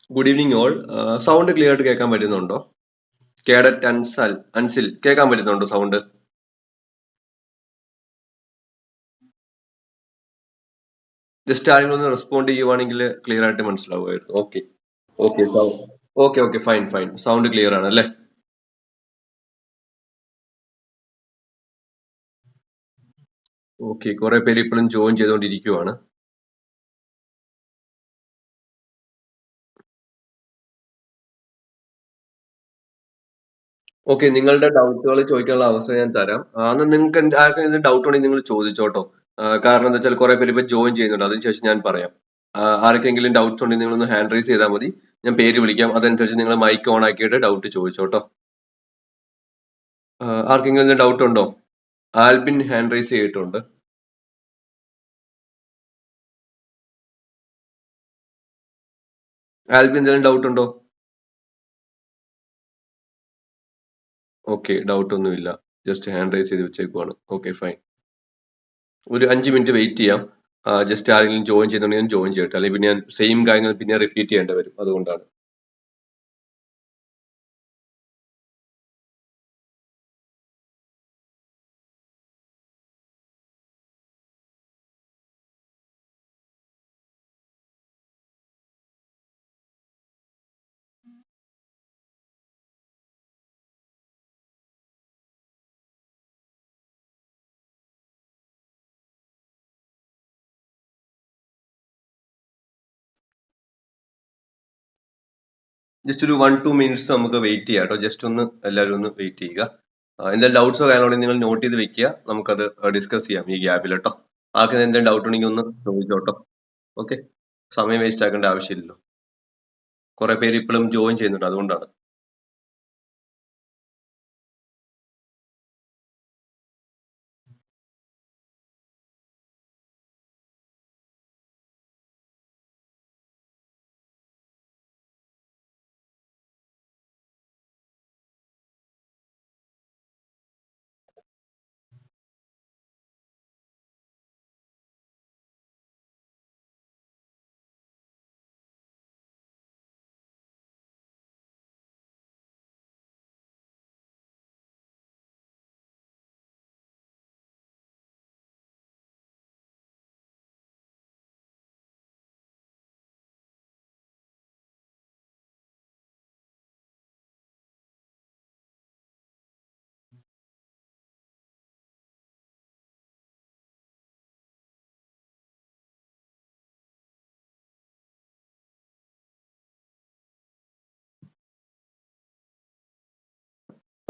Good evening all. Sound clear ആയിട്ട് കേൾക്കാൻ പറ്റുന്നുണ്ടോ? കേഡറ്റ് അൻസിൽ കേൾക്കാൻ പറ്റുന്നുണ്ടോ സൗണ്ട്? ജസ്റ്റ് ആരെങ്കിലും ഒന്ന് റെസ്പോണ്ട് ചെയ്യുവാണെങ്കിൽ ക്ലിയർ ആയിട്ട് മനസ്സിലാവുമായിരുന്നു. Okay okay okay okay fine fine, sound clear ആണ് അല്ലേ? ഓക്കെ, കുറെ പേര് ഇപ്പോഴും ജോയിൻ ചെയ്തുകൊണ്ടിരിക്കുവാണ്. ഓക്കെ, നിങ്ങളുടെ ഡൗട്ടുകൾ ചോദിക്കാനുള്ള അവസരം ഞാൻ തരാം. അന്ന് നിങ്ങൾക്ക് ആർക്കെങ്കിലും ഡൗട്ട് ഉണ്ടെങ്കിൽ നിങ്ങൾ ചോദിച്ചോട്ടോ. കാരണം എന്താ വെച്ചാൽ കുറെ പേര് ഇപ്പൊ ജോയിൻ ചെയ്യുന്നുണ്ട്, അതിനുശേഷം ഞാൻ പറയാം. ആർക്കെങ്കിലും ഡൗട്ട്സ് ഉണ്ടെങ്കിൽ നിങ്ങളൊന്ന് ഹാൻഡ് റൈസ് ചെയ്താൽ മതി, ഞാൻ പേര് വിളിക്കാം. അതനുസരിച്ച് നിങ്ങൾ മൈക്ക് ഓൺ ആക്കിയിട്ട് ഡൗട്ട് ചോദിച്ചോട്ടോ. ആർക്കെങ്കിലും ഡൗട്ട് ഉണ്ടോ? ആൽബിൻ ഹാൻഡ് റൈസ് ചെയ്തിട്ടുണ്ട്. ആൽബിൻ എന്തെങ്കിലും ഡൗട്ട് ഉണ്ടോ? ഓക്കെ, ഡൗട്ട് ഒന്നുമില്ല, ജസ്റ്റ് ഹാൻഡ് റൈസ് ചെയ്ത് വെച്ചേക്കുവാണ്. ഓക്കെ ഫൈൻ, ഒരു 5 മിനിറ്റ് വെയിറ്റ് ചെയ്യാം. ജസ്റ്റ് ആരെങ്കിലും ജോയിൻ ചെയ്യുന്നുണ്ടെങ്കിൽ ജോയിൻ ചെയ്യട്ടെ, അല്ലെങ്കിൽ പിന്നെ ഞാൻ സെയിം കാര്യങ്ങൾ പിന്നെ റിപ്പീറ്റ് ചെയ്യേണ്ടി വരും, അതുകൊണ്ടാണ്. ജസ്റ്റ് ഒരു 1-2 മിനിറ്റ്സ് നമുക്ക് വെയിറ്റ് ചെയ്യാം കേട്ടോ. ജസ്റ്റ് ഒന്ന് എല്ലാവരും ഒന്ന് വെയിറ്റ് ചെയ്യുക. എന്തെങ്കിലും ഡൗട്ട്സോ കാര്യങ്ങളോ നിങ്ങൾ നോട്ട് ചെയ്ത് വെക്കുക, നമുക്കത് ഡിസ്കസ് ചെയ്യാം ഈ ഗ്യാപ്പിൽ കേട്ടോ. ആർക്ക് എന്തെങ്കിലും ഡൗട്ട് ഉണ്ടെങ്കിൽ ഒന്ന് ചോദിച്ചോട്ടോ. ഓക്കെ, സമയം വേസ്റ്റ് ആക്കേണ്ട ആവശ്യമില്ലല്ലോ. കുറെ പേര് ഇപ്പോഴും ജോയിൻ ചെയ്യുന്നുണ്ട്, അതുകൊണ്ടാണ്.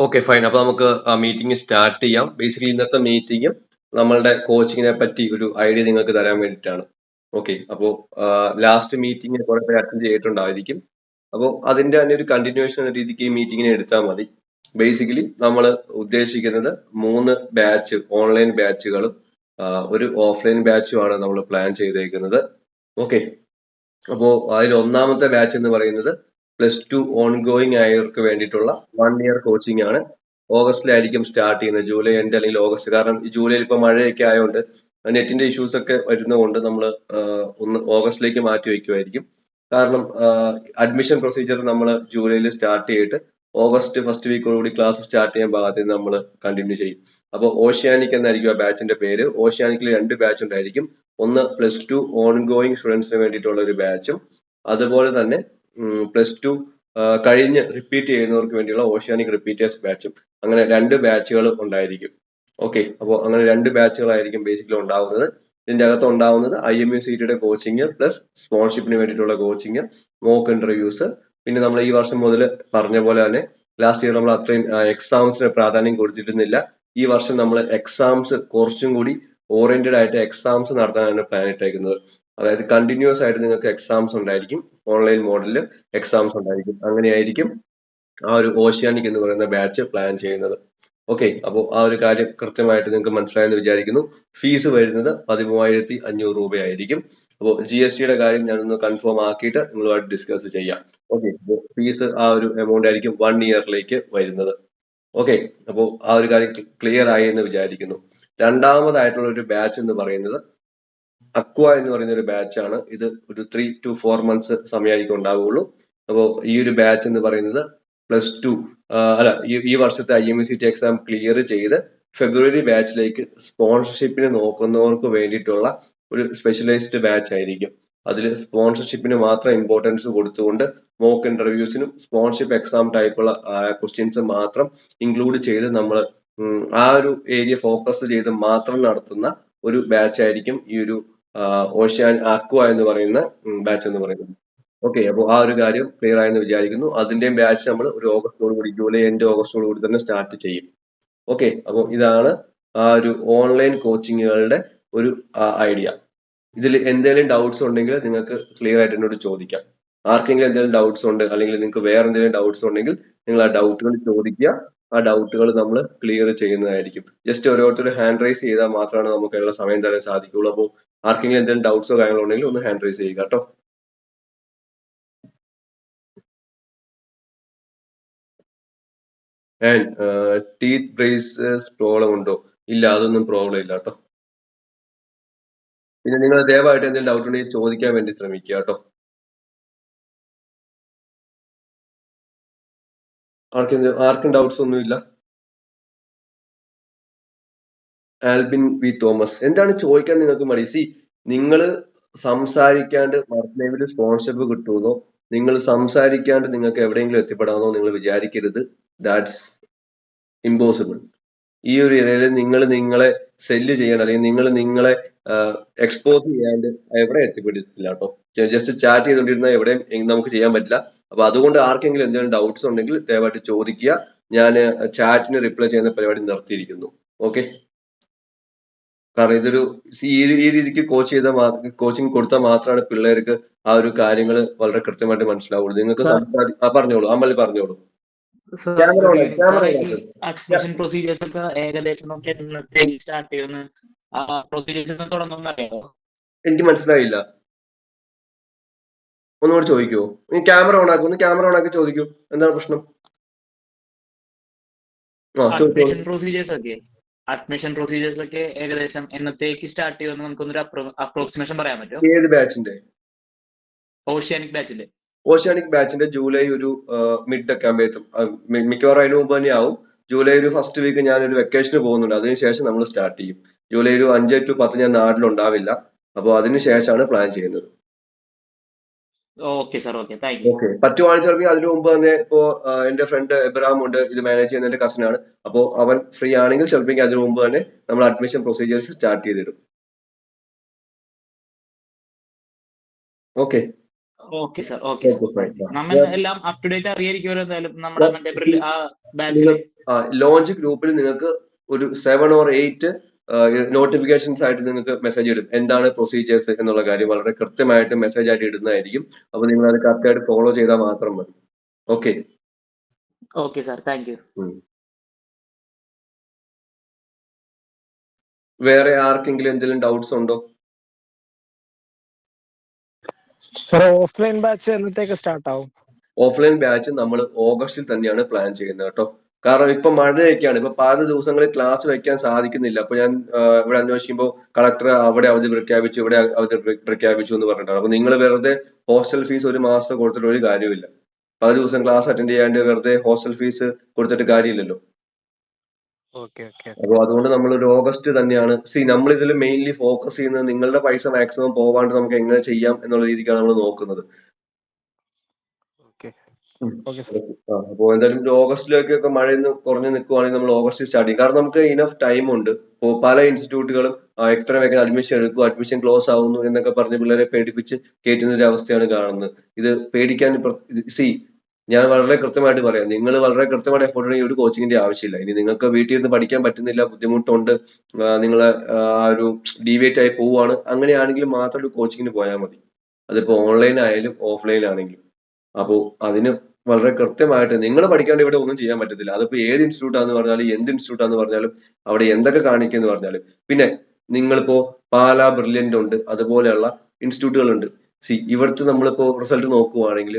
ഓക്കെ ഫൈൻ, അപ്പൊ നമുക്ക് ആ മീറ്റിംഗ് സ്റ്റാർട്ട് ചെയ്യാം. ബേസിക്കലി ഇന്നത്തെ മീറ്റിംഗ് നമ്മളുടെ കോച്ചിങ്ങിനെ പറ്റി ഒരു ഐഡിയ നിങ്ങൾക്ക് തരാൻ വേണ്ടിയിട്ടാണ്. ഓക്കെ, അപ്പോൾ ലാസ്റ്റ് മീറ്റിംഗ് കുറെ പേര് അറ്റൻഡ് ചെയ്തിട്ടുണ്ടായിരിക്കും. അപ്പോൾ അതിന്റെ തന്നെ ഒരു കണ്ടിന്യൂഷൻ എന്ന രീതിക്ക് ഈ മീറ്റിങ്ങിനെ എടുത്താൽ മതി. ബേസിക്കലി നമ്മൾ ഉദ്ദേശിക്കുന്നത് 3 ബാച്ച് ഓൺലൈൻ ബാച്ചുകളും ഒരു ഓഫ്ലൈൻ ബാച്ചുമാണ് നമ്മൾ പ്ലാൻ ചെയ്തേക്കുന്നത്. ഓക്കെ, അപ്പോ അതിൽ ഒന്നാമത്തെ ബാച്ച് എന്ന് പറയുന്നത് +2 ഓൺഗോയിങ് ആയവർക്ക് വേണ്ടിയിട്ടുള്ള 1 ഇയർ കോച്ചിങ് ആണ്. ഓഗസ്റ്റിലായിരിക്കും സ്റ്റാർട്ട് ചെയ്യുന്നത്, ജൂലൈ എൻഡ് അല്ലെങ്കിൽ ഓഗസ്റ്റ്. കാരണം ഈ ജൂലൈയിൽ ഇപ്പൊ മഴയൊക്കെ ആയതുകൊണ്ട് നെറ്റിന്റെ ഇഷ്യൂസ് ഒക്കെ വരുന്നതുകൊണ്ട് നമ്മൾ ഒന്ന് ഓഗസ്റ്റിലേക്ക് മാറ്റി വെക്കുമായിരിക്കും. കാരണം അഡ്മിഷൻ പ്രൊസീജിയർ നമ്മൾ ജൂലൈയിൽ സ്റ്റാർട്ട് ചെയ്തിട്ട് ഓഗസ്റ്റ് ഫസ്റ്റ് വീക്കോടുകൂടി ക്ലാസ് സ്റ്റാർട്ട് ചെയ്യാൻ പാകത്തിന് നമ്മൾ കണ്ടിന്യൂ ചെയ്യും. അപ്പോൾ ഓഷ്യാനിക് എന്നായിരിക്കും ആ ബാച്ചിന്റെ പേര്. ഓഷ്യാനിക്കിൽ 2 ബാച്ച് ഉണ്ടായിരിക്കും. ഒന്ന് +2 ഓൺഗോയിങ് സ്റ്റുഡൻസിന് വേണ്ടിയിട്ടുള്ള ഒരു ബാച്ചും, അതുപോലെ തന്നെ +2 കഴിഞ്ഞ് റിപ്പീറ്റ് ചെയ്യുന്നവർക്ക് വേണ്ടിയുള്ള ഓഷ്യാനിക് റിപ്പീറ്റേഴ്സ് ബാച്ചും. അങ്ങനെ 2 ബാച്ചുകൾ ഉണ്ടായിരിക്കും. ഓക്കെ, അപ്പോൾ അങ്ങനെ 2 ബാച്ചുകളായിരിക്കും ബേസിക്കലി ഉണ്ടാവുന്നത്. ഇതിന്റെ അകത്ത് ഉണ്ടാവുന്നത് IMUCT കോച്ചിങ് പ്ലസ് സ്പോൺഷിപ്പിന് വേണ്ടിയിട്ടുള്ള കോച്ചിങ്, മോക്ക് ഇന്റർവ്യൂസ്. പിന്നെ നമ്മൾ ഈ വർഷം മുതൽ പറഞ്ഞ പോലെ തന്നെ ലാസ്റ്റ് ഇയർ നമ്മൾ അത്രയും എക്സാംസിന് പ്രാധാന്യം കൊടുത്തിരുന്നില്ല. ഈ വർഷം നമ്മൾ എക്സാംസ് കുറച്ചും കൂടി ഓറിയന്റഡ് ആയിട്ട് എക്സാംസ് നടത്താനാണ് പ്ലാൻ ഇട്ടേക്കുന്നത്. അതായത് കണ്ടിന്യൂസ് ആയിട്ട് നിങ്ങൾക്ക് എക്സാംസ് ഉണ്ടായിരിക്കും, ഓൺലൈൻ മോഡലിൽ എക്സാംസ് ഉണ്ടായിരിക്കും. അങ്ങനെയായിരിക്കും ആ ഒരു ഓഷ്യാനിക് എന്ന് പറയുന്ന ബാച്ച് പ്ലാൻ ചെയ്യുന്നത്. ഓക്കെ, അപ്പോൾ ആ ഒരു കാര്യം കൃത്യമായിട്ട് നിങ്ങൾക്ക് മനസ്സിലായെന്ന് വിചാരിക്കുന്നു. ഫീസ് വരുന്നത് 13,500 രൂപയായിരിക്കും. അപ്പോൾ GSTയുടെ കാര്യം ഞാനൊന്ന് കൺഫേം ആക്കിയിട്ട് നിങ്ങളുമായിട്ട് ഡിസ്കസ് ചെയ്യാം. ഓക്കെ, ഫീസ് ആ ഒരു എമൗണ്ട് ആയിരിക്കും 1 ഇയറിലേക്ക് വരുന്നത്. ഓക്കെ, അപ്പോൾ ആ ഒരു കാര്യം ക്ലിയർ ആയി എന്ന് വിചാരിക്കുന്നു. രണ്ടാമതായിട്ടുള്ള ഒരു ബാച്ച് എന്ന് പറയുന്നത് അക്വ എന്ന് പറയുന്ന ഒരു ബാച്ചാണ്. ഇത് ഒരു 3 to 4 months സമയമായിരിക്കും ഉണ്ടാവുകയുള്ളൂ. അപ്പോൾ ഈ ഒരു ബാച്ച് എന്ന് പറയുന്നത് +2 അല്ല ഈ വർഷത്തെ IMCT എക്സാം ക്ലിയർ ചെയ്ത് ഫെബ്രുവരി ബാച്ചിലേക്ക് സ്പോൺസർഷിപ്പിന് നോക്കുന്നവർക്ക് വേണ്ടിയിട്ടുള്ള ഒരു സ്പെഷ്യലൈസ്ഡ് ബാച്ച് ആയിരിക്കും. അതിൽ സ്പോൺസർഷിപ്പിന് മാത്രം ഇമ്പോർട്ടൻസ് കൊടുത്തുകൊണ്ട് മോക്ക് ഇന്റർവ്യൂസിനും സ്പോൺസർഷിപ്പ് എക്സാം ടൈപ്പുള്ള ക്വസ്റ്റ്യൻസ് മാത്രം ഇൻക്ലൂഡ് ചെയ്ത് നമ്മൾ ആ ഒരു ഏരിയ ഫോക്കസ് ചെയ്ത് മാത്രം നടത്തുന്ന ഒരു ബാച്ച് ആയിരിക്കും ഈ ഒരു ഓഷ്യാൻ ആക്വ എന്ന് പറയുന്ന ബാച്ച് എന്ന് പറയുന്നത്. ഓക്കെ, അപ്പോൾ ആ ഒരു കാര്യം ക്ലിയർ ആയെന്ന് വിചാരിക്കുന്നു. അതിന്റെയും ബാച്ച് നമ്മൾ ഒരു ഓഗസ്റ്റോടുകൂടി, ജൂലൈ എൻഡ് ഓഗസ്റ്റോടുകൂടി തന്നെ സ്റ്റാർട്ട് ചെയ്യും. ഓക്കെ, അപ്പോൾ ഇതാണ് ആ ഒരു ഓൺലൈൻ കോച്ചിങ്ങുകളുടെ ഒരു ഐഡിയ. ഇതിൽ എന്തെങ്കിലും ഡൗട്ട്സ് ഉണ്ടെങ്കിൽ നിങ്ങൾക്ക് ക്ലിയർ ആയിട്ട് എന്നോട് ചോദിക്കാം. ആർക്കെങ്കിലും എന്തെങ്കിലും ഡൗട്ട്സ് ഉണ്ട്, അല്ലെങ്കിൽ നിങ്ങൾക്ക് വേറെ എന്തെങ്കിലും ഡൗട്ട്സ് ഉണ്ടെങ്കിൽ നിങ്ങൾ ആ ഡൗട്ടുകൾ ചോദിക്കുക. ആ ഡൗട്ടുകൾ നമ്മൾ ക്ലിയർ ചെയ്യുന്നതായിരിക്കും. ജസ്റ്റ് ഓരോരുത്തർ ഹാൻഡ് റൈസ് ചെയ്താൽ മാത്രമാണ് നമുക്ക് അതിനുള്ള സമയം തരാൻ സാധിക്കുള്ളൂ. അപ്പോൾ ആർക്കെങ്കിലും എന്തെങ്കിലും ഡൗട്ട്സോ കാര്യങ്ങളോ ഉണ്ടെങ്കിൽ ഒന്ന് ഹാൻഡ് റൈസ് ചെയ്യുക കേട്ടോ. ആൻഡ് ടീത്ത് ബ്രേസസ് പ്രോബ്ലം ഉണ്ടോ? ഇല്ല, അതൊന്നും പ്രോബ്ലം ഇല്ല കേട്ടോ. പിന്നെ നിങ്ങൾ ദയവായിട്ട് എന്തെങ്കിലും ഡൗട്ട് ഉണ്ടെങ്കിൽ ചോദിക്കാൻ വേണ്ടി ശ്രമിക്കുക കേട്ടോ. ആർക്കും ഡൗട്ട്സ് ഒന്നുമില്ല? ആൽബിൻ വി തോമസ്, എന്താണ് ചോദിക്കാൻ നിങ്ങൾക്ക് മടി? നിങ്ങൾ സംസാരിക്കാണ്ട് വർക്ക് ലൈവിൽ സ്പോൺസർഷിപ്പ് കിട്ടുമെന്നോ, നിങ്ങൾ സംസാരിക്കാണ്ട് നിങ്ങൾക്ക് എവിടെയെങ്കിലും എത്തിപ്പെടാമെന്നോ നിങ്ങൾ വിചാരിക്കരുത്. That's impossible. ഈ ഒരു ഏരിയയിൽ നിങ്ങൾ നിങ്ങളെ സെല്ല് ചെയ്യണം, അല്ലെങ്കിൽ നിങ്ങൾ നിങ്ങളെ എക്സ്പോസ് ചെയ്യാണ്ട് എവിടെ എത്തിപ്പെട്ടിട്ടില്ല കേട്ടോ. ജസ്റ്റ് ചാറ്റ് ചെയ്തുകൊണ്ടിരുന്ന എവിടെയും നമുക്ക് ചെയ്യാൻ പറ്റില്ല. അപ്പൊ അതുകൊണ്ട് ആർക്കെങ്കിലും എന്തെങ്കിലും ഡൗട്ട്സ് ഉണ്ടെങ്കിൽ ദയവായിട്ട് ചോദിക്കുക. ഞാൻ ചാറ്റിന് റിപ്ലൈ ചെയ്യുന്ന പരിപാടി നിർത്തിയിരിക്കുന്നു. ഓക്കെ, കാരണം ഇതൊരു ഈ രീതിക്ക് കോച്ചിങ് കൊടുത്താൽ മാത്രമാണ് പിള്ളേർക്ക് ആ ഒരു കാര്യങ്ങൾ വളരെ കൃത്യമായിട്ട് മനസ്സിലാവുള്ളൂ. നിങ്ങൾക്ക് പറഞ്ഞോളൂ, അമൽ പറഞ്ഞോളൂ. അഡ്മിഷൻ പ്രൊസീജിയേഴ്സ് ഒക്കെ ഏകദേശം നമുക്ക് എന്നത്തേക്ക് സ്റ്റാർട്ട് ചെയ്യുന്ന പ്രൊസീജിയേഴ്സ് തുടങ്ങുന്ന അറിയാമോ? എനിക്ക് മനസ്സിലായില്ല, ഒന്നുകൂടി ചോദിക്കുമോ? നീ ക്യാമറ ഓൺ ആക്കും, ക്യാമറ ഓൺ ആക്കി ചോദിക്കൂ, എന്താണ് പ്രശ്നം? അഡ്മിഷൻ പ്രൊസീജിയേഴ്സ് ഒക്കെ ഏകദേശം എന്നത്തേക്ക് സ്റ്റാർട്ട് ചെയ്യുമെന്ന് നമുക്കൊന്നൊരു അപ്രോക്സിമേഷൻ പറയാൻ പറ്റുമോ? ഏത് ബാച്ചിന്റെ? ഓഷ്യാനിക് ബാച്ചിന്റെ ജൂലൈ ഒരു മിഡ് ഒക്കെ ആകുമ്പോഴത്തും, മിക്കവാറും അതിന് മുമ്പ് തന്നെ ആവും. ജൂലൈ ഒരു ഫസ്റ്റ് വീക്ക് ഞാനൊരു വെക്കേഷന് പോകുന്നുണ്ട്, അതിനുശേഷം നമ്മൾ സ്റ്റാർട്ട് ചെയ്യും. ജൂലൈ ഒരു 5 to 10 ഞാൻ നാട്ടിലുണ്ടാവില്ല. അപ്പോൾ അതിനുശേഷമാണ് പ്ലാൻ ചെയ്യുന്നത്. Okay sir, okay, thank U. Okay, പറ്റുവാണെങ്കിൽ ചിലപ്പോൾ അതിനു മുമ്പ് തന്നെ ഇപ്പോ എന്റെ ഫ്രണ്ട് എബ്രാം ഉണ്ട്, ഇത് മാനേജ് ചെയ്യുന്ന എന്റെ കസിൻ ആണ്. അപ്പോൾ അവൻ ഫ്രീ ആണെങ്കിൽ ചിലപ്പോൾ അതിനു മുമ്പ് തന്നെ നമ്മൾ അഡ്മിഷൻ പ്രൊസീജിയേഴ്സ് സ്റ്റാർട്ട് ചെയ്തിടും. Okay okay sir, okay. നമ്മൾ എല്ലാം അപ് ടു ഡേറ്റ് അറിയായിരിക്കുമല്ലോ എന്തായാലും നമ്മുടെ ബാച്ചിൽ. ലോഞ്ച് ഗ്രൂപ്പിൽ നിങ്ങൾക്ക് ഒരു 7 or 8 നോട്ടിഫിക്കേഷൻസ് ആയിട്ട് നിങ്ങൾക്ക് മെസ്സേജ് ഇടും, എന്താണ് പ്രൊസീജിയേഴ്സ് എന്നുള്ള കാര്യം വളരെ കൃത്യമായിട്ട് മെസ്സേജ് ആയിട്ട് ഇടുന്നതായിരിക്കും. അപ്പൊ നിങ്ങൾ അത് കറക്റ്റ് ആയിട്ട് ഫോളോ ചെയ്താൽ മാത്രം മതി. Okay okay sir, thank you. വേറെ ആർക്കെങ്കിലും എന്തെങ്കിലും ഡൗട്ട്സ് ഉണ്ടോ? സർ, ഓഫ്ലൈൻ ബാച്ച് എന്നത്തേക്ക് സ്റ്റാർട്ട് ആവും? ഓഫ്ലൈൻ ബാച്ച് നമ്മൾ ഓഗസ്റ്റിൽ തന്നെയാണ് പ്ലാൻ ചെയ്യുന്നത് കേട്ടോ. കാരണം ഇപ്പൊ മഴയൊക്കെയാണ്, ഇപ്പൊ പല ദിവസങ്ങളിൽ ക്ലാസ് വെക്കാൻ സാധിക്കുന്നില്ല. അപ്പൊ ഞാൻ ഇവിടെ അന്വേഷിക്കുമ്പോൾ കളക്ടർ അവിടെ അവധി പ്രഖ്യാപിച്ചു, ഇവിടെ അവധി പ്രഖ്യാപിച്ചു എന്ന് പറഞ്ഞിട്ടാണ്. അപ്പൊ നിങ്ങൾ വെറുതെ ഹോസ്റ്റൽ ഫീസ് ഒരു മാസം കൊടുത്തിട്ട് ഒരു കാര്യമില്ല. പല ദിവസം ക്ലാസ് അറ്റൻഡ് ചെയ്യാണ്ട് വെറുതെ ഹോസ്റ്റൽ ഫീസ് കൊടുത്തിട്ട് കാര്യമില്ലല്ലോ. അപ്പൊ അതുകൊണ്ട് നമ്മൾ ഒരു ഓഗസ്റ്റ് തന്നെയാണ്. നമ്മൾ ഇതിൽ മെയിൻലി ഫോക്കസ് ചെയ്യുന്നത് നിങ്ങളുടെ പൈസ മാക്സിമം പോവാണ്ട് നമുക്ക് എങ്ങനെ ചെയ്യാം എന്നുള്ള രീതിക്കാണ് നമ്മൾ നോക്കുന്നത്. അപ്പോൾ എന്തായാലും ഓഗസ്റ്റിലേക്കൊക്കെ മഴ കുറഞ്ഞു നിൽക്കുവാണെങ്കിൽ നമ്മൾ ഓഗസ്റ്റ് സ്റ്റാർട്ട് ചെയ്യും. കാരണം നമുക്ക് ഇനഫ് ടൈം ഉണ്ട്. ഇപ്പോൾ പല ഇൻസ്റ്റിറ്റ്യൂട്ടുകളും എത്ര വേഗം അഡ്മിഷൻ എടുക്കും, അഡ്മിഷൻ ക്ലോസ് ആവുന്നു എന്നൊക്കെ പറഞ്ഞ് പിള്ളേരെ പേടിപ്പിച്ച് കയറ്റുന്ന ഒരു അവസ്ഥയാണ് കാണുന്നത്. ഇത് പേടിക്കാൻ ഞാൻ വളരെ കൃത്യമായിട്ട് പറയാം, നിങ്ങൾ വളരെ കൃത്യമായിട്ട് എഫോർട്ട് ഉണ്ടെങ്കിൽ ഒരു കോച്ചിങ്ങിന്റെ ആവശ്യമില്ല. ഇനി നിങ്ങൾക്ക് വീട്ടിൽ നിന്ന് പഠിക്കാൻ പറ്റുന്നില്ല, ബുദ്ധിമുട്ടുണ്ട്, നിങ്ങൾ ആ ഒരു ഡീവിയേറ്റ് ആയി പോവുകയാണ്, അങ്ങനെയാണെങ്കിൽ മാത്രം ഒരു കോച്ചിങ്ങിന് പോയാൽ മതി. അതിപ്പോ ഓൺലൈൻ ആയാലും ഓഫ്ലൈൻ ആണെങ്കിലും. അപ്പോൾ അതിന് വളരെ കൃത്യമായിട്ട് നിങ്ങൾ പഠിക്കാണ്ട് ഇവിടെ ഒന്നും ചെയ്യാൻ പറ്റത്തില്ല. അതിപ്പോ ഏത് ഇൻസ്റ്റിറ്റ്യൂട്ടാന്ന് പറഞ്ഞാലും എന്ത് ഇൻസ്റ്റിറ്റ്യൂട്ടാന്ന് പറഞ്ഞാലും അവിടെ എന്തൊക്കെ കാണിക്കുന്നു പറഞ്ഞാലും. പിന്നെ നിങ്ങളിപ്പോ പാലാ ബ്രില്യന്റ് ഉണ്ട്, അതുപോലെയുള്ള ഇൻസ്റ്റിറ്റ്യൂട്ടുകൾ ഉണ്ട്. ഇവിടുത്തെ നമ്മളിപ്പോ റിസൾട്ട് നോക്കുവാണെങ്കിൽ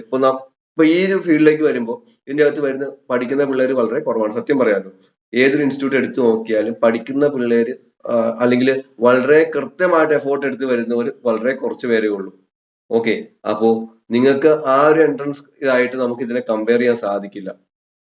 ഇപ്പൊ ഈ ഒരു ഫീൽഡിലേക്ക് വരുമ്പോൾ ഇതിന്റെ അകത്ത് വരുന്ന പഠിക്കുന്ന പിള്ളേർ വളരെ കുറവാണ്. സത്യം പറയാമല്ലോ, ഏതൊരു ഇൻസ്റ്റിറ്റ്യൂട്ട് എടുത്തു നോക്കിയാലും പഠിക്കുന്ന പിള്ളേര് അല്ലെങ്കിൽ വളരെ കൃത്യമായിട്ട് എഫോർട്ട് എടുത്ത് വരുന്നവർ വളരെ കുറച്ച് പേരേ ഉള്ളൂ. ഓക്കെ, അപ്പോ നിങ്ങൾക്ക് ആ ഒരു എൻട്രൻസ് ഇതായിട്ട് നമുക്ക് ഇതിനെ കമ്പയർ ചെയ്യാൻ സാധിക്കില്ല.